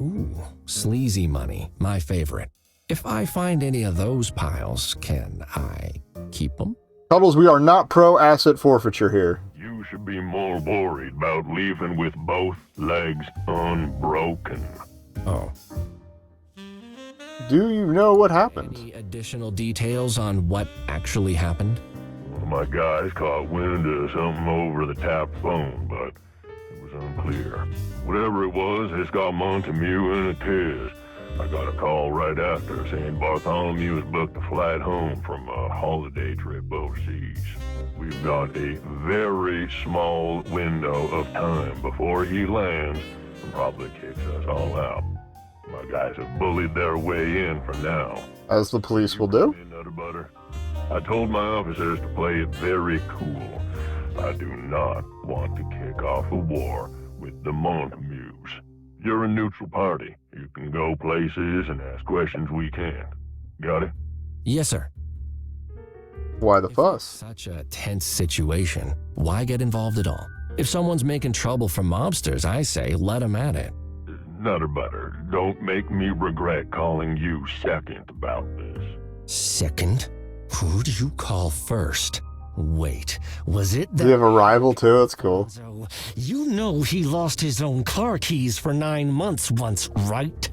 Ooh, sleazy money, my favorite. If I find any of those piles, can I keep them? Cuddles, we are not pro-asset forfeiture here. You should be more worried about leaving with both legs unbroken. Oh. Do you know what happened? Any additional details on what actually happened? One of my guys caught wind of something over the tapped phone, but it was unclear. Whatever it was, it's got Montague in a tiz. I got a call right after saying Bartholomew has booked a flight home from a holiday trip overseas. We've got a very small window of time before he lands and probably kicks us all out. My guys have bullied their way in for now. As the police will do. Nutter butter. I told my officers to play it very cool. I do not want to kick off a war with the Montagues. You're a neutral party. You can go places and ask questions we can't. Got it? Yes, sir. Why the fuss? Such a tense situation. Why get involved at all? If someone's making trouble for mobsters, I say let them at it. Nutter butter, don't make me regret calling you second about this. Second? Who do you call first? Wait, was it Do you have a rival too? That's cool. So, you know he lost his own car keys for 9 months once, right?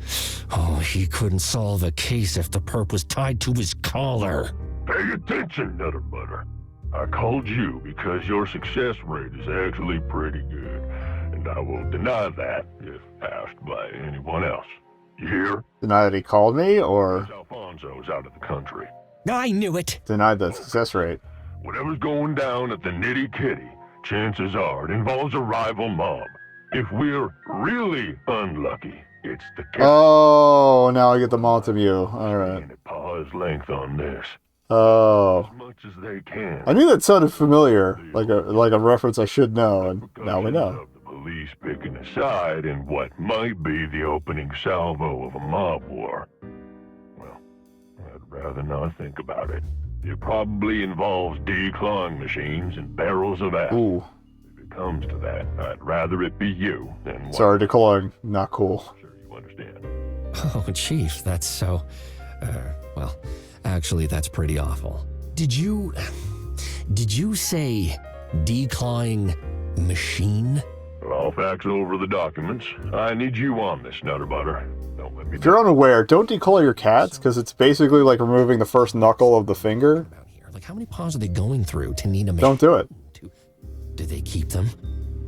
Oh, he couldn't solve a case if the perp was tied to his collar. Pay attention, Nutter butter. I called you because your success rate is actually pretty good, and I will deny that if asked by anyone else. You hear? Deny that he called me, or Alfonso's out of the country. I knew it. deny the success rate? Whatever's going down at the Nitty Kitty, chances are it involves a rival mob. If we're really unlucky, it's the Oh, now I get the Montague. Alright. at pa's length on this. Oh. As much as they can. I knew that sounded familiar, like a reference I should know, and now we know. Of the police picking a side in what might be the opening salvo of a mob war. Well, I'd rather not think about it. It probably involves declawing machines and barrels of acid. Ooh. If it comes to that, I'd rather it be you than one. Sorry, declawing. Not cool. I'm sure you understand. Oh, Chief, that's so... well, actually, that's pretty awful. Did you say declawing machine? Well, I'll fax over the documents. I need you on this, Nutter butter. Don't let me If you're unaware, don't declaw your cats, because it's basically like removing the first knuckle of the finger. About here, like how many paws are they going through to need a machine? Don't do it. Do they keep them?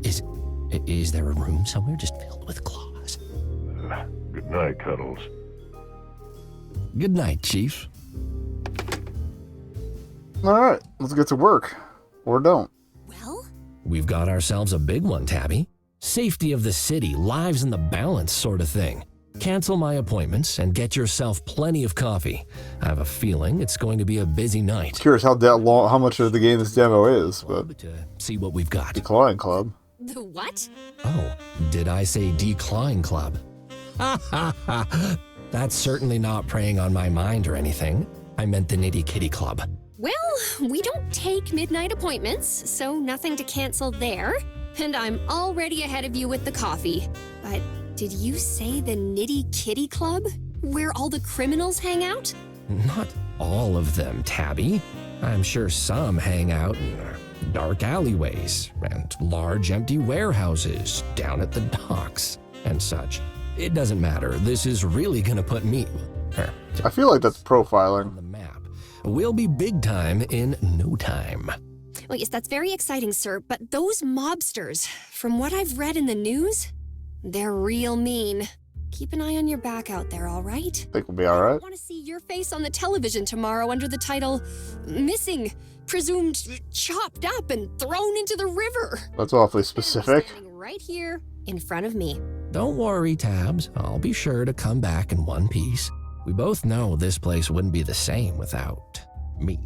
Is there a room somewhere just filled with claws? Good night, Cuddles. Good night, Chief. Alright, let's get to work. Or don't. Well, We've got ourselves a big one, Tabby. Safety of the city, lives in the balance sort of thing. Cancel my appointments and get yourself plenty of coffee. I have a feeling it's going to be a busy night. Curious how much of the game this demo is, but To see what we've got. declawing club. The what? Oh, did I say decline club? Ha ha ha! That's certainly not preying on my mind or anything. I meant the Nitty Kitty Club. Well, we don't take midnight appointments, so nothing to cancel there. And I'm already ahead of you with the coffee. But did you say the Nitty Kitty Club? Where all the criminals hang out? Not all of them, Tabby. I'm sure some hang out in dark alleyways and large empty warehouses down at the docks and such. It doesn't matter. This is really gonna put me I feel like that's profiling. on the map. We'll be big time in no time. Well, yes, that's very exciting, sir, but those mobsters, from what I've read in the news, they're real mean. Keep an eye on your back out there, all right? Think we'll be I alright. want to see your face on the television tomorrow under the title Missing, Presumed Chopped Up and Thrown into the River. That's awfully And I'm specific. standing right here in front of me. Don't worry, Tabs. I'll be sure to come back in one piece. We both know this place wouldn't be the same without me.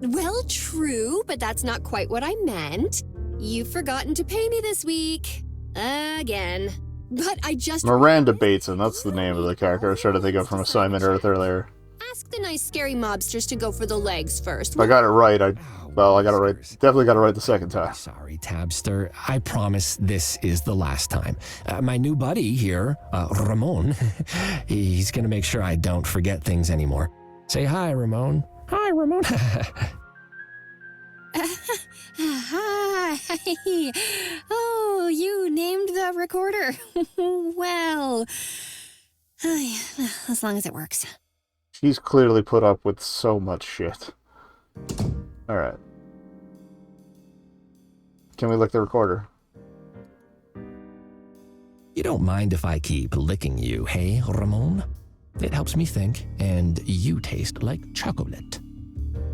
Well, true, but that's not quite what I meant. You've forgotten to pay me this week. Again. But I just... Miranda Bateson, that's the name of the character I was trying to think of from Assignment Earth earlier. Ask the nice scary mobsters to go for the legs first. If I got it right, I got it right. Definitely got it right the second time. Sorry, Tabster. I promise this is the last time. My new buddy here, Ramon, he's going to make sure I don't forget things anymore. Say hi, Ramon. Hi, Ramon. Hi. Oh, you named the recorder. Well, as long as it works. She's clearly put up with so much shit. Alright. Can we lick the recorder? You don't mind if I keep licking you, hey, Ramon? It helps me think, and you taste like chocolate.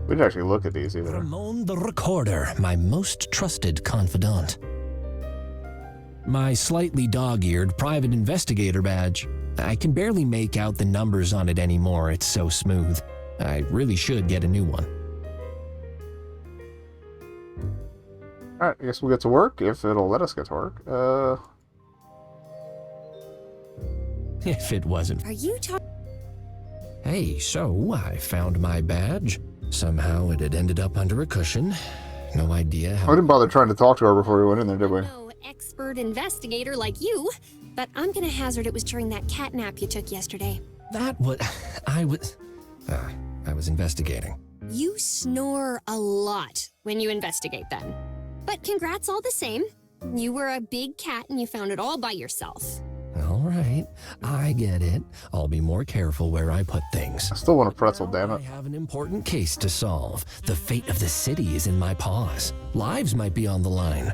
We didn't actually look at these either. Ramon the Recorder, my most trusted confidant. My slightly dog-eared private investigator badge. I can barely make out the numbers on it anymore, it's so smooth. I really should get a new one. Alright, I guess we'll get to work, if it'll let us get to work. If it wasn't. Are you talking? Hey, so I found my badge. Somehow it had ended up under a cushion. No idea I how. didn't bother trying to talk to her before we went in there, did we? No expert investigator like you, but I'm gonna hazard it was during that cat nap you took yesterday. That what I was investigating. You snore a lot when you investigate then. But congrats all the same. You were a big cat and you found it all by yourself. All right, I get it. I'll be more careful where I put things. I still want a pretzel, damn I it. have an important case to solve. The fate of the city is in my paws. Lives might be on the line.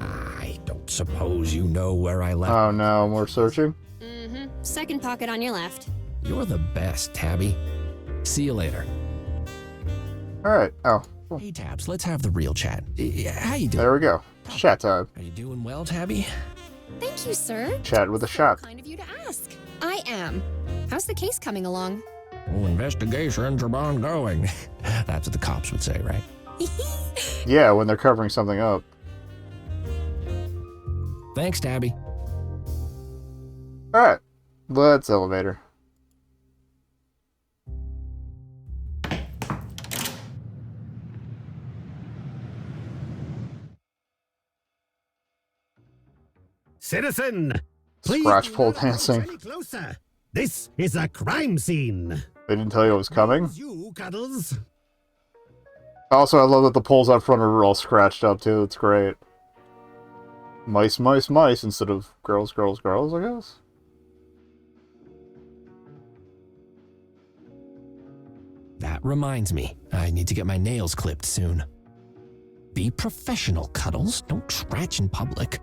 I don't suppose you know where I left. Oh no, we're searching? Mm-hmm. Second pocket on your left. You're the best, Tabby. See you later. Alright, oh. Hey, Tabs, let's have the real chat. How you doing? There we go. Chat time. Are you doing well, Tabby? Thank you, sir. Chat with a shot. Kind of you to ask. I am. How's the case coming along? Oh, investigations are ongoing. That's what the cops would say, right? Yeah, when they're covering something up. Thanks, Tabby. Alright, let's elevator. Citizen, please Scratch pole do not approach dancing. any closer. This is a crime scene. They didn't tell you it was coming? You, Cuddles. Also, I love that the poles out front are all scratched up, too. It's great. Mice, mice, mice, instead of girls, girls, girls, I guess? That reminds me, I need to get my nails clipped soon. Be professional, Cuddles. Don't scratch in public.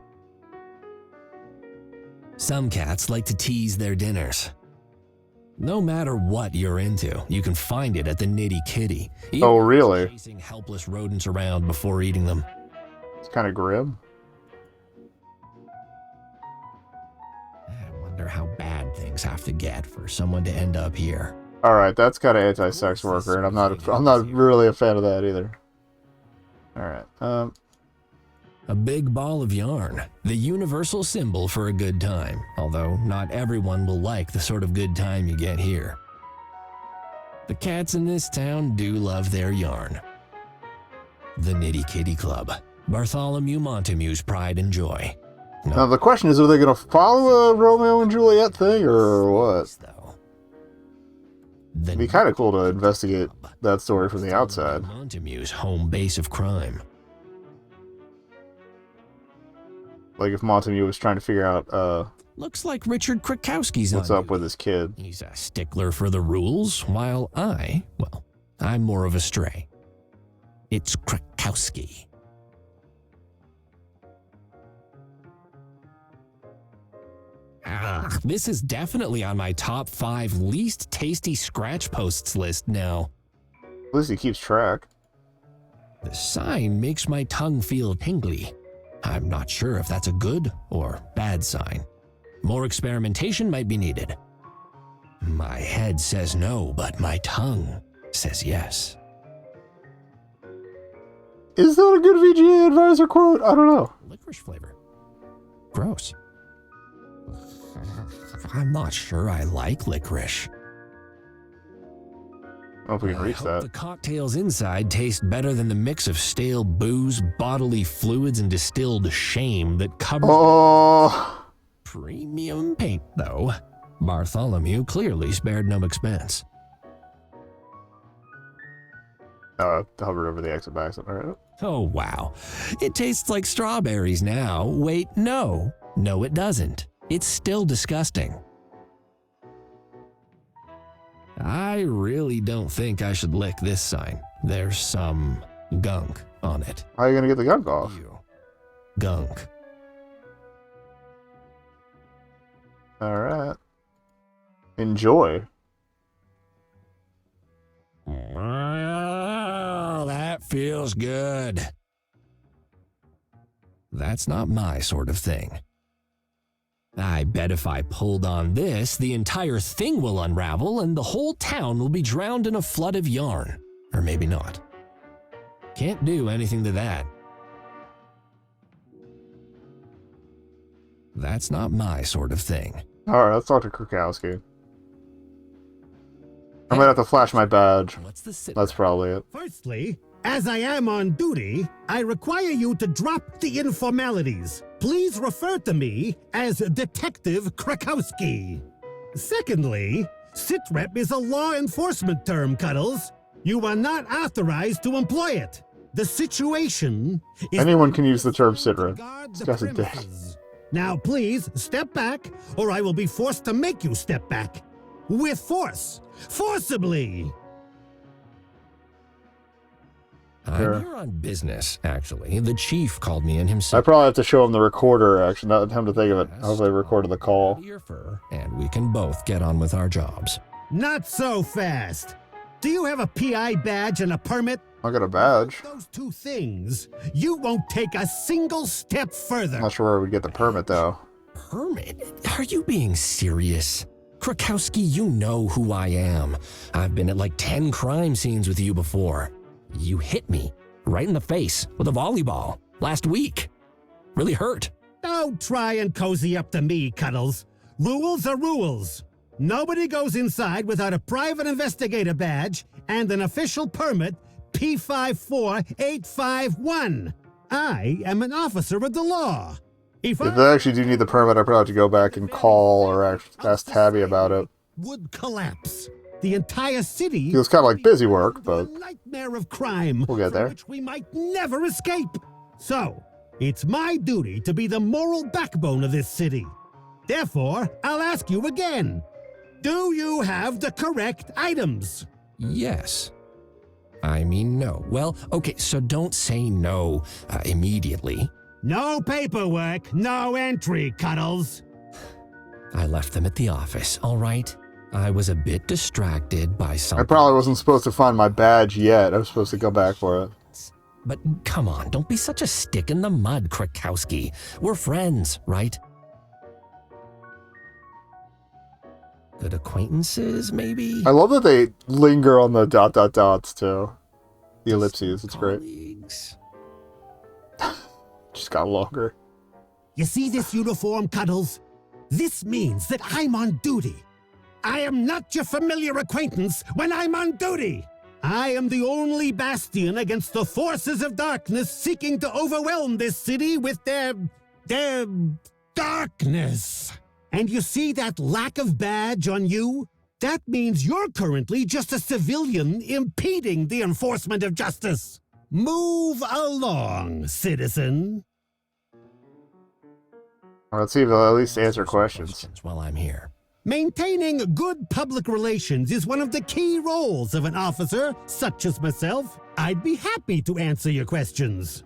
Some cats like to tease their dinners. No matter what you're into, you can find it at the Nitty Kitty. Even Oh, really? chasing helpless rodents around before eating them. It's kind of grim. I wonder how bad things have to get for someone to end up here. Alright, that's kind of anti-sex worker, and I'm not really a fan of that either. Alright, A big ball of yarn, the universal symbol for a good time, although not everyone will like the sort of good time you get here. The cats in this town do love their yarn. The Nitty Kitty Club, Bartholomew Montamu's pride and joy. now the question is, are they going to follow the Romeo and Juliet thing, or what? Though. It'd be kind of cool to investigate that story from the outside. Montamu's home base of crime. Like if Montague was trying to figure out, Looks like Richard Krakowski's what's on up duty. with his kid. He's a stickler for the rules, while I'm more of a stray. It's Krakowski. This is definitely on my top 5 least tasty scratch posts list now. At least he keeps track. The sign makes my tongue feel tingly. I'm not sure if that's a good or bad sign. More experimentation might be needed. My head says no, but my tongue says yes. Is that a good VGA advisor quote? I don't know. Licorice flavor. Gross. I'm not sure I like licorice. I don't know if we can reach hope that. the cocktails inside taste better than the mix of stale booze, bodily fluids, and distilled shame that covers Oh, premium paint, though. Bartholomew clearly spared no expense. hovered over the exit back. All right. Oh, wow. It tastes like strawberries now. Wait, no. No, it doesn't. It's still disgusting. I really don't think I should lick this sign. There's some gunk on it. How are you gonna get the gunk off? Ew. Gunk. All right. Enjoy. Oh, that feels good. That's not my sort of thing. I bet if I pulled on this, the entire thing will unravel and the whole town will be drowned in a flood of yarn. Or maybe not. Can't do anything to that. That's not my sort of thing. All right, let's talk to Krakowski. I might have to flash my badge. What's the sit? That's probably it. Firstly, as I am on duty, I require you to drop the informalities. Please refer to me as Detective Krakowski. Secondly, sitrep is a law enforcement term, Cuddles. You are not authorized to employ it. The situation is... Anyone can use the term sitrep. Guard This the guy's a dick. premises. Now please, step back, or I will be forced to make you step back. With force. Forcibly. Sure. I'm here on business, actually. The chief called me in I himself. probably have to show him the recorder, actually. Not time to think of it. Hopefully I recorded the call. Your fur, and we can both get on with our jobs. Not so fast. Do you have a PI badge and a permit? I got a badge. Those two things, you won't take a single step further. Not sure where we'd get the permit, though. Permit? Are you being serious? Krakowski, you know who I am. I've been at like 10 crime scenes with you before. You hit me right in the face with a volleyball last week. Really hurt. Don't try and cozy up to me, Cuddles. Rules are rules. Nobody goes inside without a private investigator badge and an official permit P54851. I am an officer of the law. If If I actually do need the permit, I probably have to go back and call or ask Tabby about it. would collapse. The entire city Feels kind of like busy work, would but be a nightmare of crime we'll get from there. which we might never escape. So, it's my duty to be the moral backbone of this city. Therefore, I'll ask you again. Do you have the correct items? Yes. I mean, no. Well, okay, so don't say no immediately. No paperwork, no entry, Cuddles. I left them at the office, all right? I was a bit distracted by I something. probably wasn't supposed to find my badge yet. I was supposed to go back for it. But come on, don't be such a stick in the mud, Krakowski. We're friends, right? Good acquaintances, maybe? I love that they linger on the ... dots, too. The ellipses, it's great. Colleagues. Just got longer. You see this uniform, Cuddles? This means that I'm on duty. I am not your familiar acquaintance when I'm on duty. I am the only bastion against the forces of darkness seeking to overwhelm this city with their darkness. And you see that lack of badge on you? That means you're currently just a civilian impeding the enforcement of justice. Move along, citizen. Well, let's see if they'll at least answer questions. While I'm here. Maintaining good public relations is one of the key roles of an officer such as myself. I'd be happy to answer your questions.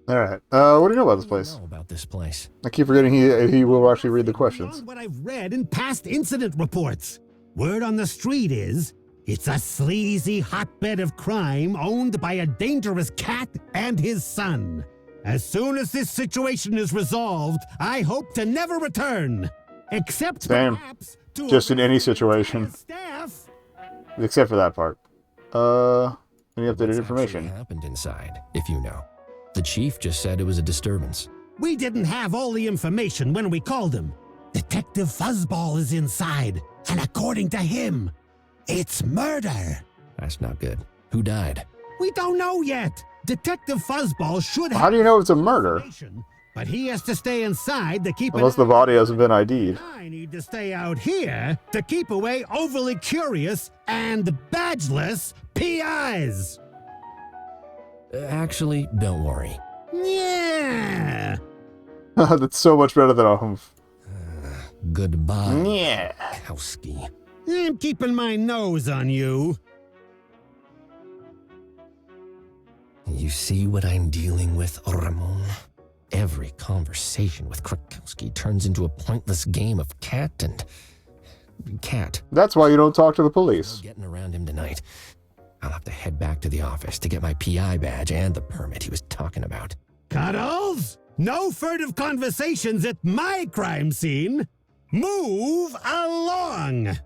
Alright, what do you know about this What do you place? know about this place? I keep forgetting he will actually read the questions. Beyond what I've read in past incident reports. Word on the street is, it's a sleazy hotbed of crime owned by a dangerous cat and his son. As soon as this situation is resolved, I hope to never return. Except Same. perhaps Just in any situation. Staff. Except for that part. Any updated information? What happened inside, if you know? The chief just said it was a disturbance. We didn't have all the information when we called him. Detective Fuzzball is inside, and according to him, it's murder. That's not good. Who died? We don't know yet. Detective Fuzzball should have How do you know it's a murder? information, but he has to stay inside to keep Unless an the body hasn't been ID'd. I need to stay out here to keep away overly curious and badgeless PIs. Actually, don't worry. Yeah. That's so much better than a humph. Goodbye, Yeah. Kowski. I'm keeping my nose on you. You see what I'm dealing with, Ramon? Every conversation with Krakowski turns into a pointless game of cat and... cat. That's why you don't talk to the police. Getting around him tonight. I'll have to head back to the office to get my PI badge and the permit he was talking about. Cuddles? No furtive conversations at my crime scene. Move along.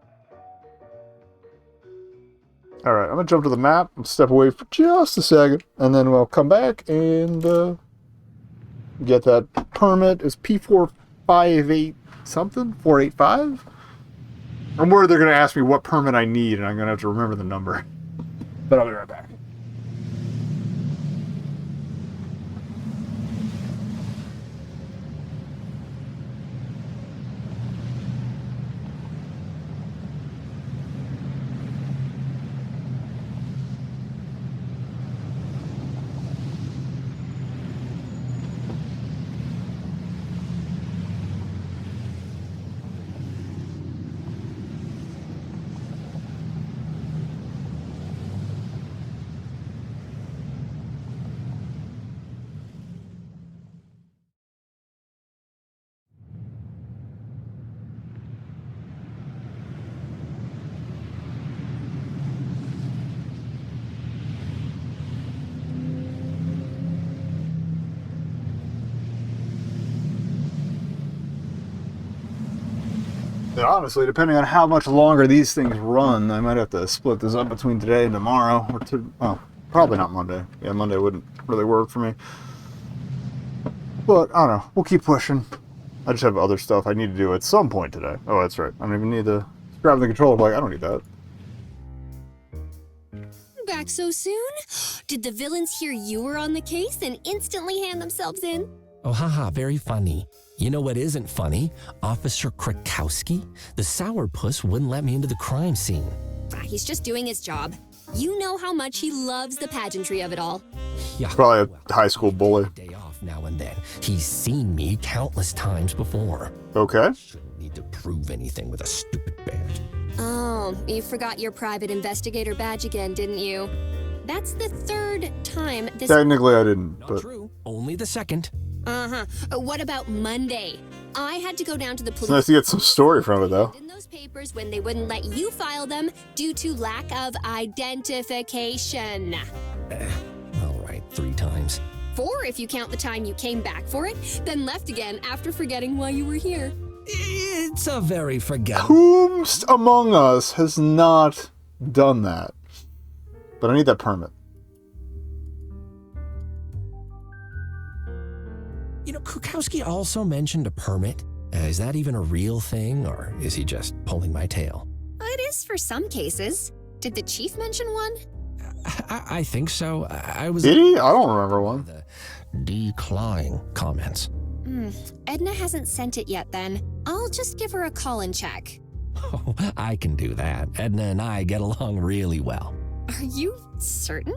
Alright, I'm gonna jump to the map and step away for just a second, and then we'll come back and get that permit. It's P458 something? 485? I'm worried they're gonna ask me what permit I need, and I'm gonna have to remember the number. But I'll be right back. And honestly, depending on how much longer these things run, I might have to split this up between today and tomorrow. Or well, probably not Monday. Yeah, Monday wouldn't really work for me. But, I don't know. We'll keep pushing. I just have other stuff I need to do at some point today. Oh, that's right. I don't even need to grab the controller. Like, I don't need that. Back so soon? Did the villains hear you were on the case and instantly hand themselves in? Oh, haha, very funny. You know what isn't funny? Officer Krakowski? The sourpuss wouldn't let me into the crime scene. He's just doing his job. You know how much he loves the pageantry of it all. Yeah. Probably a high school bully. Day off now and then. He's seen me countless times before. Okay. Shouldn't need to prove anything with a stupid badge. Oh, you forgot your private investigator badge again, didn't you? That's the third time this... Technically, I didn't, Not but... true. Only the second. Uh-huh. What about Monday? I had to go down to the It's police... nice to get some story from it, though. ...in those papers when they wouldn't let you file them due to lack of identification. All right, 3 times. 4 if you count the time you came back for it, then left again after forgetting why you were here. It's a very forgettable. Whomst among us has not done that? But I need that permit. You know, Krakowski also mentioned a permit. Is that even a real thing, or is he just pulling my tail? It is for some cases. Did the chief mention one? I think so. I was... Did he? I don't remember one. The declawing comments. Edna hasn't sent it yet then. I'll just give her a call and check. Oh, I can do that. Edna and I get along really well. Are you certain?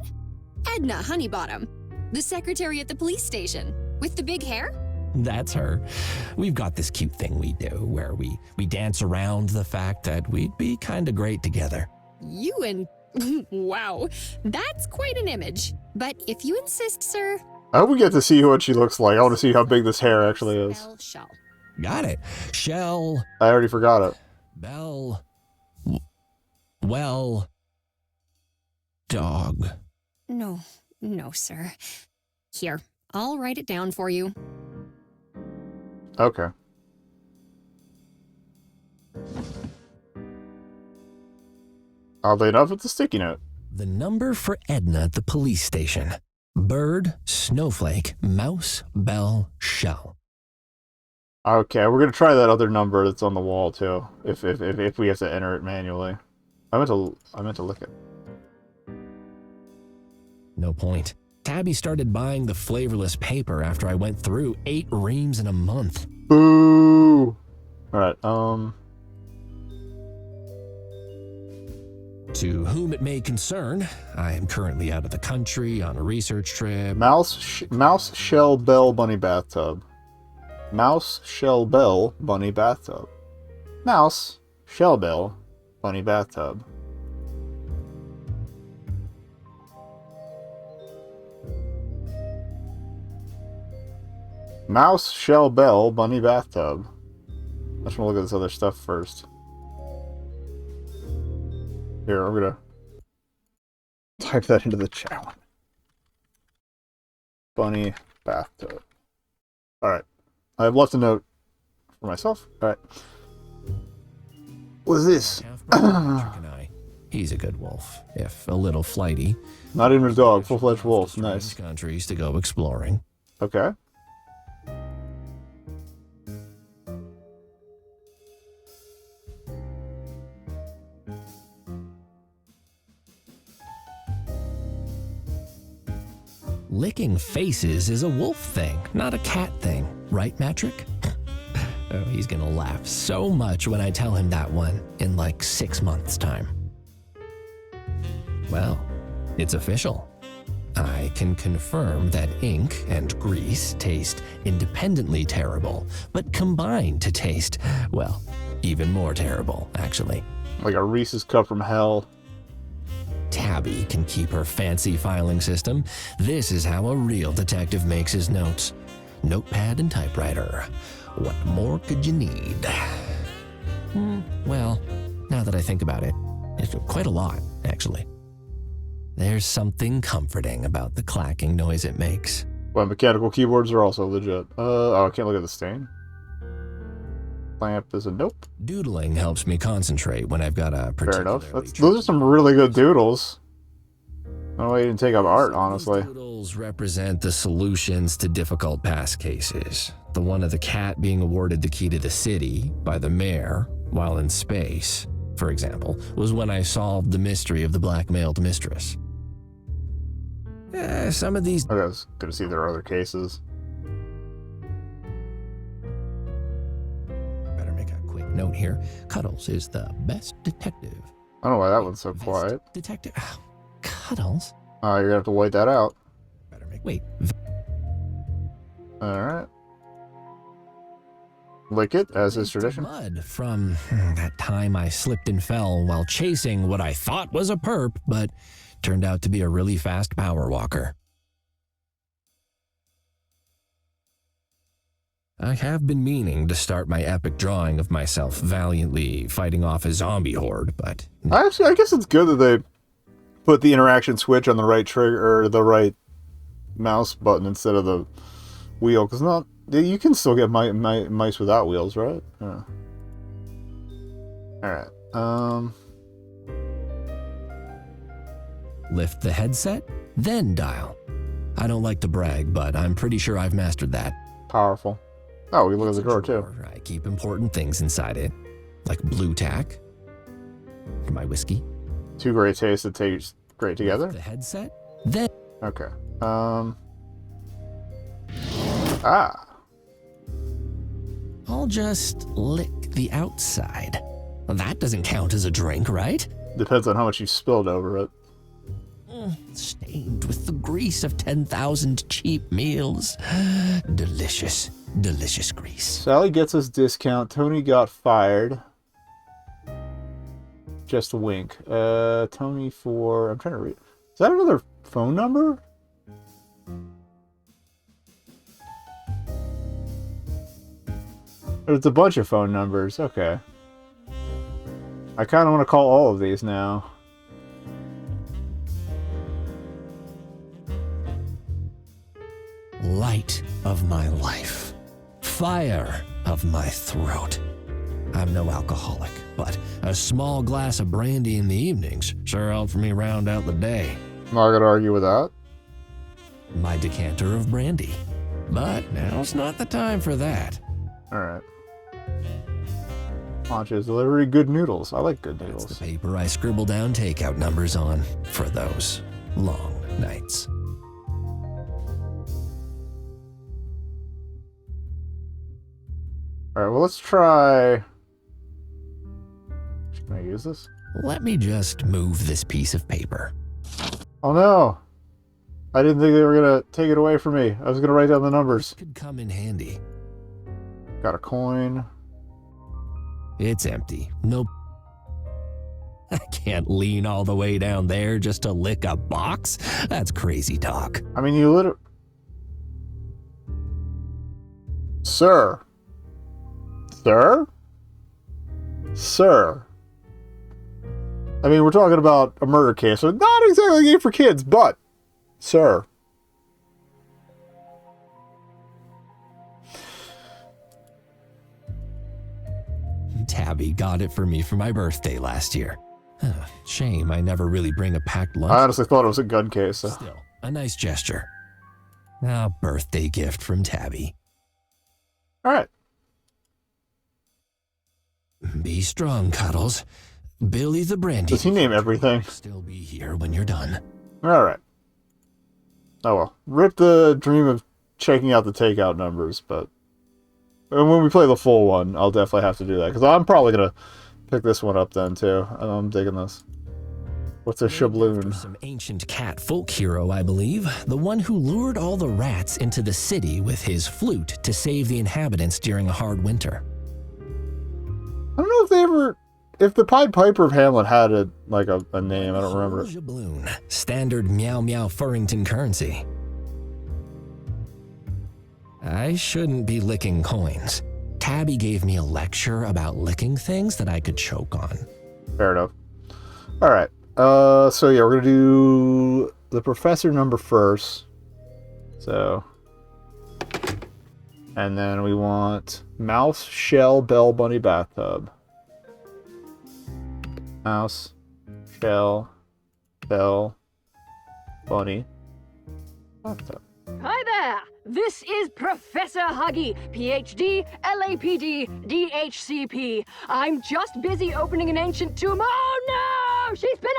Edna Honeybottom, the secretary at the police station, with the big hair? That's her. We've got this cute thing we do where we dance around the fact that we'd be kind of great together. You and... wow, that's quite an image. But if you insist, sir... I hope we get to see what she looks like. I want to see how big this hair actually is. Bell shall. Got it. Shell. I already forgot it. Bell. Well. Dog. No, sir. Here, I'll write it down for you. Okay. Oddly enough, it's a sticky note. The number for Edna at the police station. Bird, snowflake, mouse, bell, shell. Okay, we're gonna try that other number that's on the wall too. If we have to enter it manually. I meant to look at. No point. Tabby started buying the flavorless paper after I went through 8 reams in a month. Boo! Alright, To whom it may concern, I am currently out of the country on a research trip. mouse, shell, bell, bunny, bathtub. Mouse, shell, bell, bunny, bathtub. Mouse, shell, bell, bunny, bathtub. Mouse, shell, bell, bunny, bathtub. I just want to look at this other stuff first. Here, I'm gonna type that into the chat. Bunny, bathtub. Alright. I've left a note for myself. Alright. What is this? He's a good wolf, if a little flighty. Not even a dog, full-fledged wolf. Nice. Countries to go exploring. Okay. Licking faces is a wolf thing, not a cat thing. Right, Matrick? Oh, he's gonna laugh so much when I tell him that one in like 6 months' time. Well, it's official. I can confirm that ink and grease taste independently terrible, but combine to taste, well, even more terrible, actually. Like a Reese's cup from hell. Tabby can keep her fancy filing system. This is how a real detective makes his notes. Notepad and typewriter. What more could you need? Well, now that I think about it, it's quite a lot, actually. There's something comforting about the clacking noise it makes. Well, mechanical keyboards are also legit. Oh, I can't look at the stain. Lamp is a nope. Doodling helps me concentrate when I've got a particularly... Fair enough. Those are some really good doodles. I don't know why you didn't take up art, honestly. Doodles represent the solutions to difficult past cases. The one of the cat being awarded the key to the city by the mayor while in space, for example, was when I solved the mystery of the blackmailed mistress. Some of these... Okay, I was good to see there are other cases. Better make a quick note here. Cuddles is the best detective. I don't know why that one's so quiet. Detective... Cuddles? Oh, you're gonna have to wait that out. Better make... Wait. Alright. Lick it, as is tradition. Mud from that time I slipped and fell while chasing what I thought was a perp, but turned out to be a really fast power walker. I have been meaning to start my epic drawing of myself valiantly fighting off a zombie horde, but... Actually, I guess it's good that they put the interaction switch on the right trigger, or the right mouse button instead of the wheel, because not... You can still get mice without wheels, right? Yeah. Alright, Lift the headset, then dial. I don't like to brag, but I'm pretty sure I've mastered that. Powerful. Oh, we look at the drawer, too. I keep important things inside it, like blue tack for my whiskey. Two great tastes that taste great together? Lift the headset, then... Okay. I'll just lick the outside. Well, that doesn't count as a drink, right? Depends on how much you spilled over it. Stained with the grease of 10,000 cheap meals. Delicious, delicious grease. Sally gets us discount. Tony got fired. Just a wink. Tony for... I'm trying to read... Is that another phone number? There's a bunch of phone numbers. Okay. I kind of want to call all of these now. Light of my life. Fire of my throat. I'm no alcoholic. but a small glass of brandy in the evenings sure helped me round out the day. I'm not gonna argue with that. My decanter of brandy. But now's not the time for that. Alright. Poncho's Delivery, good noodles. I like good That's noodles. the paper I scribble down takeout numbers on for those long nights. Alright, well, let's try... Can I use this? Let me just move this piece of paper. Oh no! I didn't think they were gonna take it away from me. I was gonna write down the numbers. Could come in handy. Got a coin. It's empty. Nope. I can't lean all the way down there just to lick a box. That's crazy talk. I mean, you literally... Sir? Sir? Sir? I mean, we're talking about a murder case, so not exactly a game for kids, but... Sir. Tabby got it for me for my birthday last year. Shame I never really bring a packed lunch. I honestly thought it was a gun case, so... Still, a nice gesture. A birthday gift from Tabby. Alright. Be strong, Cuddles. Billy the Brandy. Does he name everything? Still be here when you're done. Alright. Oh well. Rip the dream of checking out the takeout numbers, but... And when we play the full one, I'll definitely have to do that, because I'm probably going to pick this one up then, too. I'm digging this. What's a shabloon? Some ancient cat folk hero, I believe. The one who lured all the rats into the city with his flute to save the inhabitants during a hard winter. I don't know if they ever... If the Pied Piper of Hamlet had a name, I don't remember it. Shabloon, standard meow meow Furrington currency. I shouldn't be licking coins. Tabby gave me a lecture about licking things that I could choke on. Fair enough. Alright. So yeah, we're going to do the professor number first. So... And then we want mouse, shell, bell, bunny, bathtub. Mouse, shell, bell, bunny, bathtub. Hi there! This is Professor Huggy, PhD, LAPD, DHCP. I'm just busy opening an ancient tomb. Oh no! She's been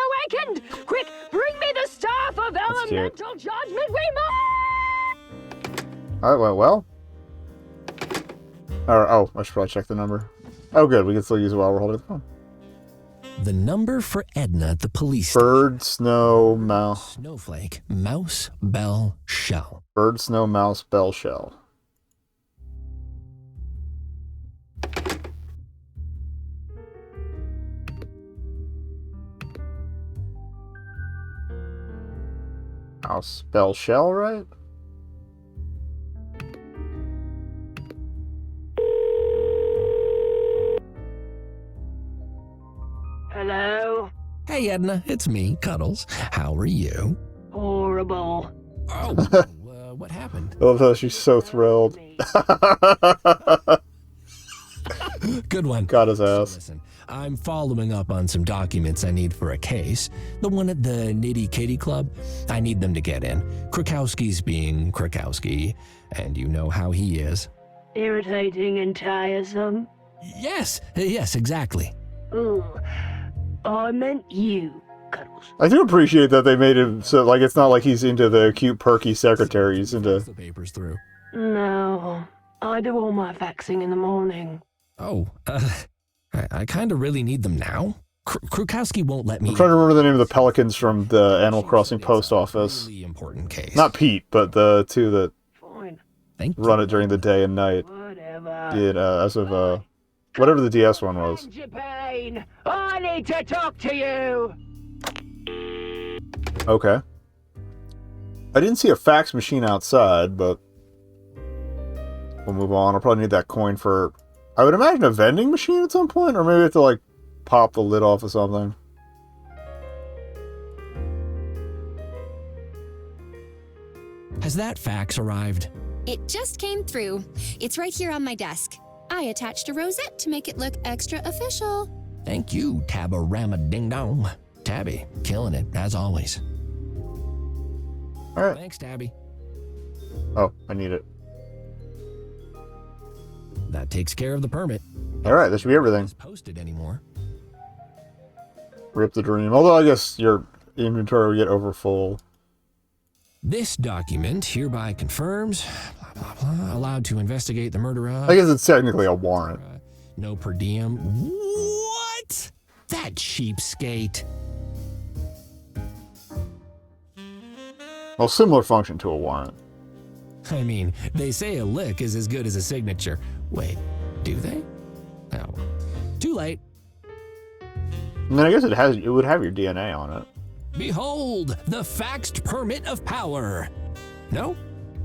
awakened! Quick, bring me the staff of elemental judgment we must! Alright, well. Oh, I should probably check the number. Oh good, we can still use it while we're holding the phone. The number for Edna at the police Bird, snow, mouse. Snowflake, mouse, bell, shell. Bird, snow, mouse, bell, shell. Mouse, bell, shell, right? Hello? Hey Edna, it's me, Cuddles. How are you? Horrible. Oh, what happened? I love how she's so thrilled. Good one. Got his So ass. listen, I'm following up on some documents I need for a case. The one at the Nitty Kitty Club. I need them to get in. Krakowski's being Krakowski, and you know how he is. Irritating and tiresome. Yes, exactly. Ooh, I meant you, Cuddles. I do appreciate that they made him so, like, it's not like he's into the cute, perky secretary. He's into... The papers through. No, I do all my faxing in the morning. Oh, I kind of really need them now. Krukowski won't let me... I'm trying to remember the name of the pelicans from the Animal Crossing post office. Really important case. Not Pete, but the two that Fine, Thank you. run it during the day and night. whatever. Did, as of, whatever the DS one was. Japan, I need to talk to you. Okay. I didn't see a fax machine outside, but we'll move on. I'll probably need that coin for, I would imagine, a vending machine at some point, or maybe I have to, like, pop the lid off of something. Has that fax arrived? It just came through. It's right here on my desk. I attached a rosette to make it look extra official. Thank you, Tabarama Ding Dong. Tabby, killing it, as always. All right. Thanks, Tabby. Oh, I need it. That takes care of the permit. All right, that should be everything. It's posted anymore. Rip the dream. Although I guess your inventory will get over full. This document hereby confirms, blah, blah, blah, allowed to investigate the murder of... I guess it's technically a warrant. No per diem. What? That cheapskate. Well, similar function to a warrant. I mean, they say a lick is as good as a signature. Wait, do they? Oh, too late. I mean, I guess it would have your DNA on it. Behold, the faxed permit of power. No?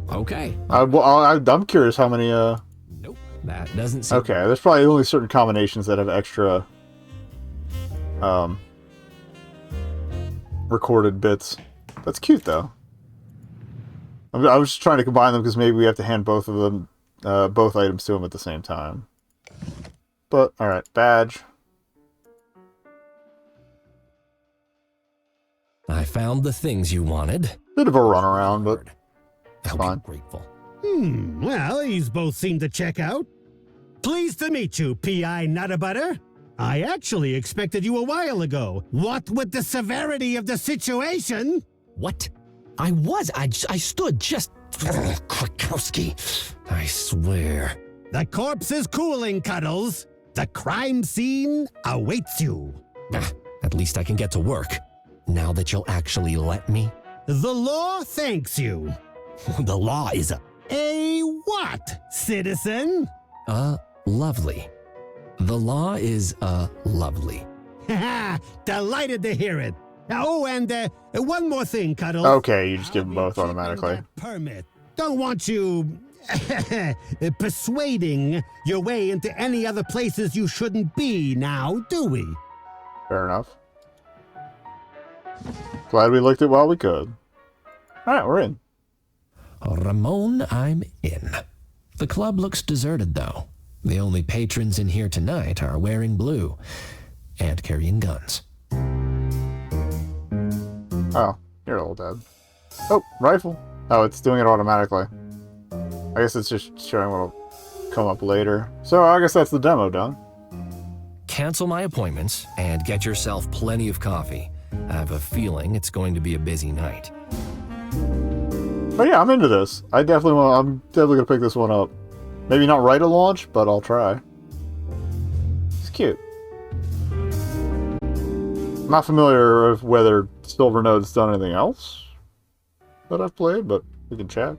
Okay. I'm curious how many. Nope, that doesn't seem... Okay, there's probably only certain combinations that have extra recorded bits. That's cute though. I was just trying to combine them because maybe we have to hand both of them, both items to him at the same time. But all right, badge. I found the things you wanted. Bit of a runaround, but I'll fine. be grateful. Well, these both seem to check out. Pleased to meet you, P.I. Nutter Butter. I actually expected you a while ago. What with the severity of the situation? What? I stood just... Krakowski, I swear. The corpse is cooling, Cuddles. The crime scene awaits you. At least I can get to work. Now that you'll actually let me. The law thanks you. The law is A what, citizen? Lovely. The law is, lovely. Haha, delighted to hear it. Oh, and one more thing, Cuddles. Okay, you just give them both automatically. Permit. Don't want you persuading your way into any other places you shouldn't be now, do we? Fair enough. Glad we looked at while we could. Alright, we're in. Ramon, I'm in. The club looks deserted, though. The only patrons in here tonight are wearing blue and carrying guns. Oh, you're all dead. Oh, rifle. Oh, it's doing it automatically. I guess it's just showing what'll come up later. So I guess that's the demo done. Cancel my appointments and get yourself plenty of coffee. I have a feeling it's going to be a busy night. But yeah, I'm into this. I'm definitely gonna pick this one up. Maybe not right at launch, but I'll try. It's cute. I'm not familiar with whether Silver Node's done anything else that I've played, but we can check.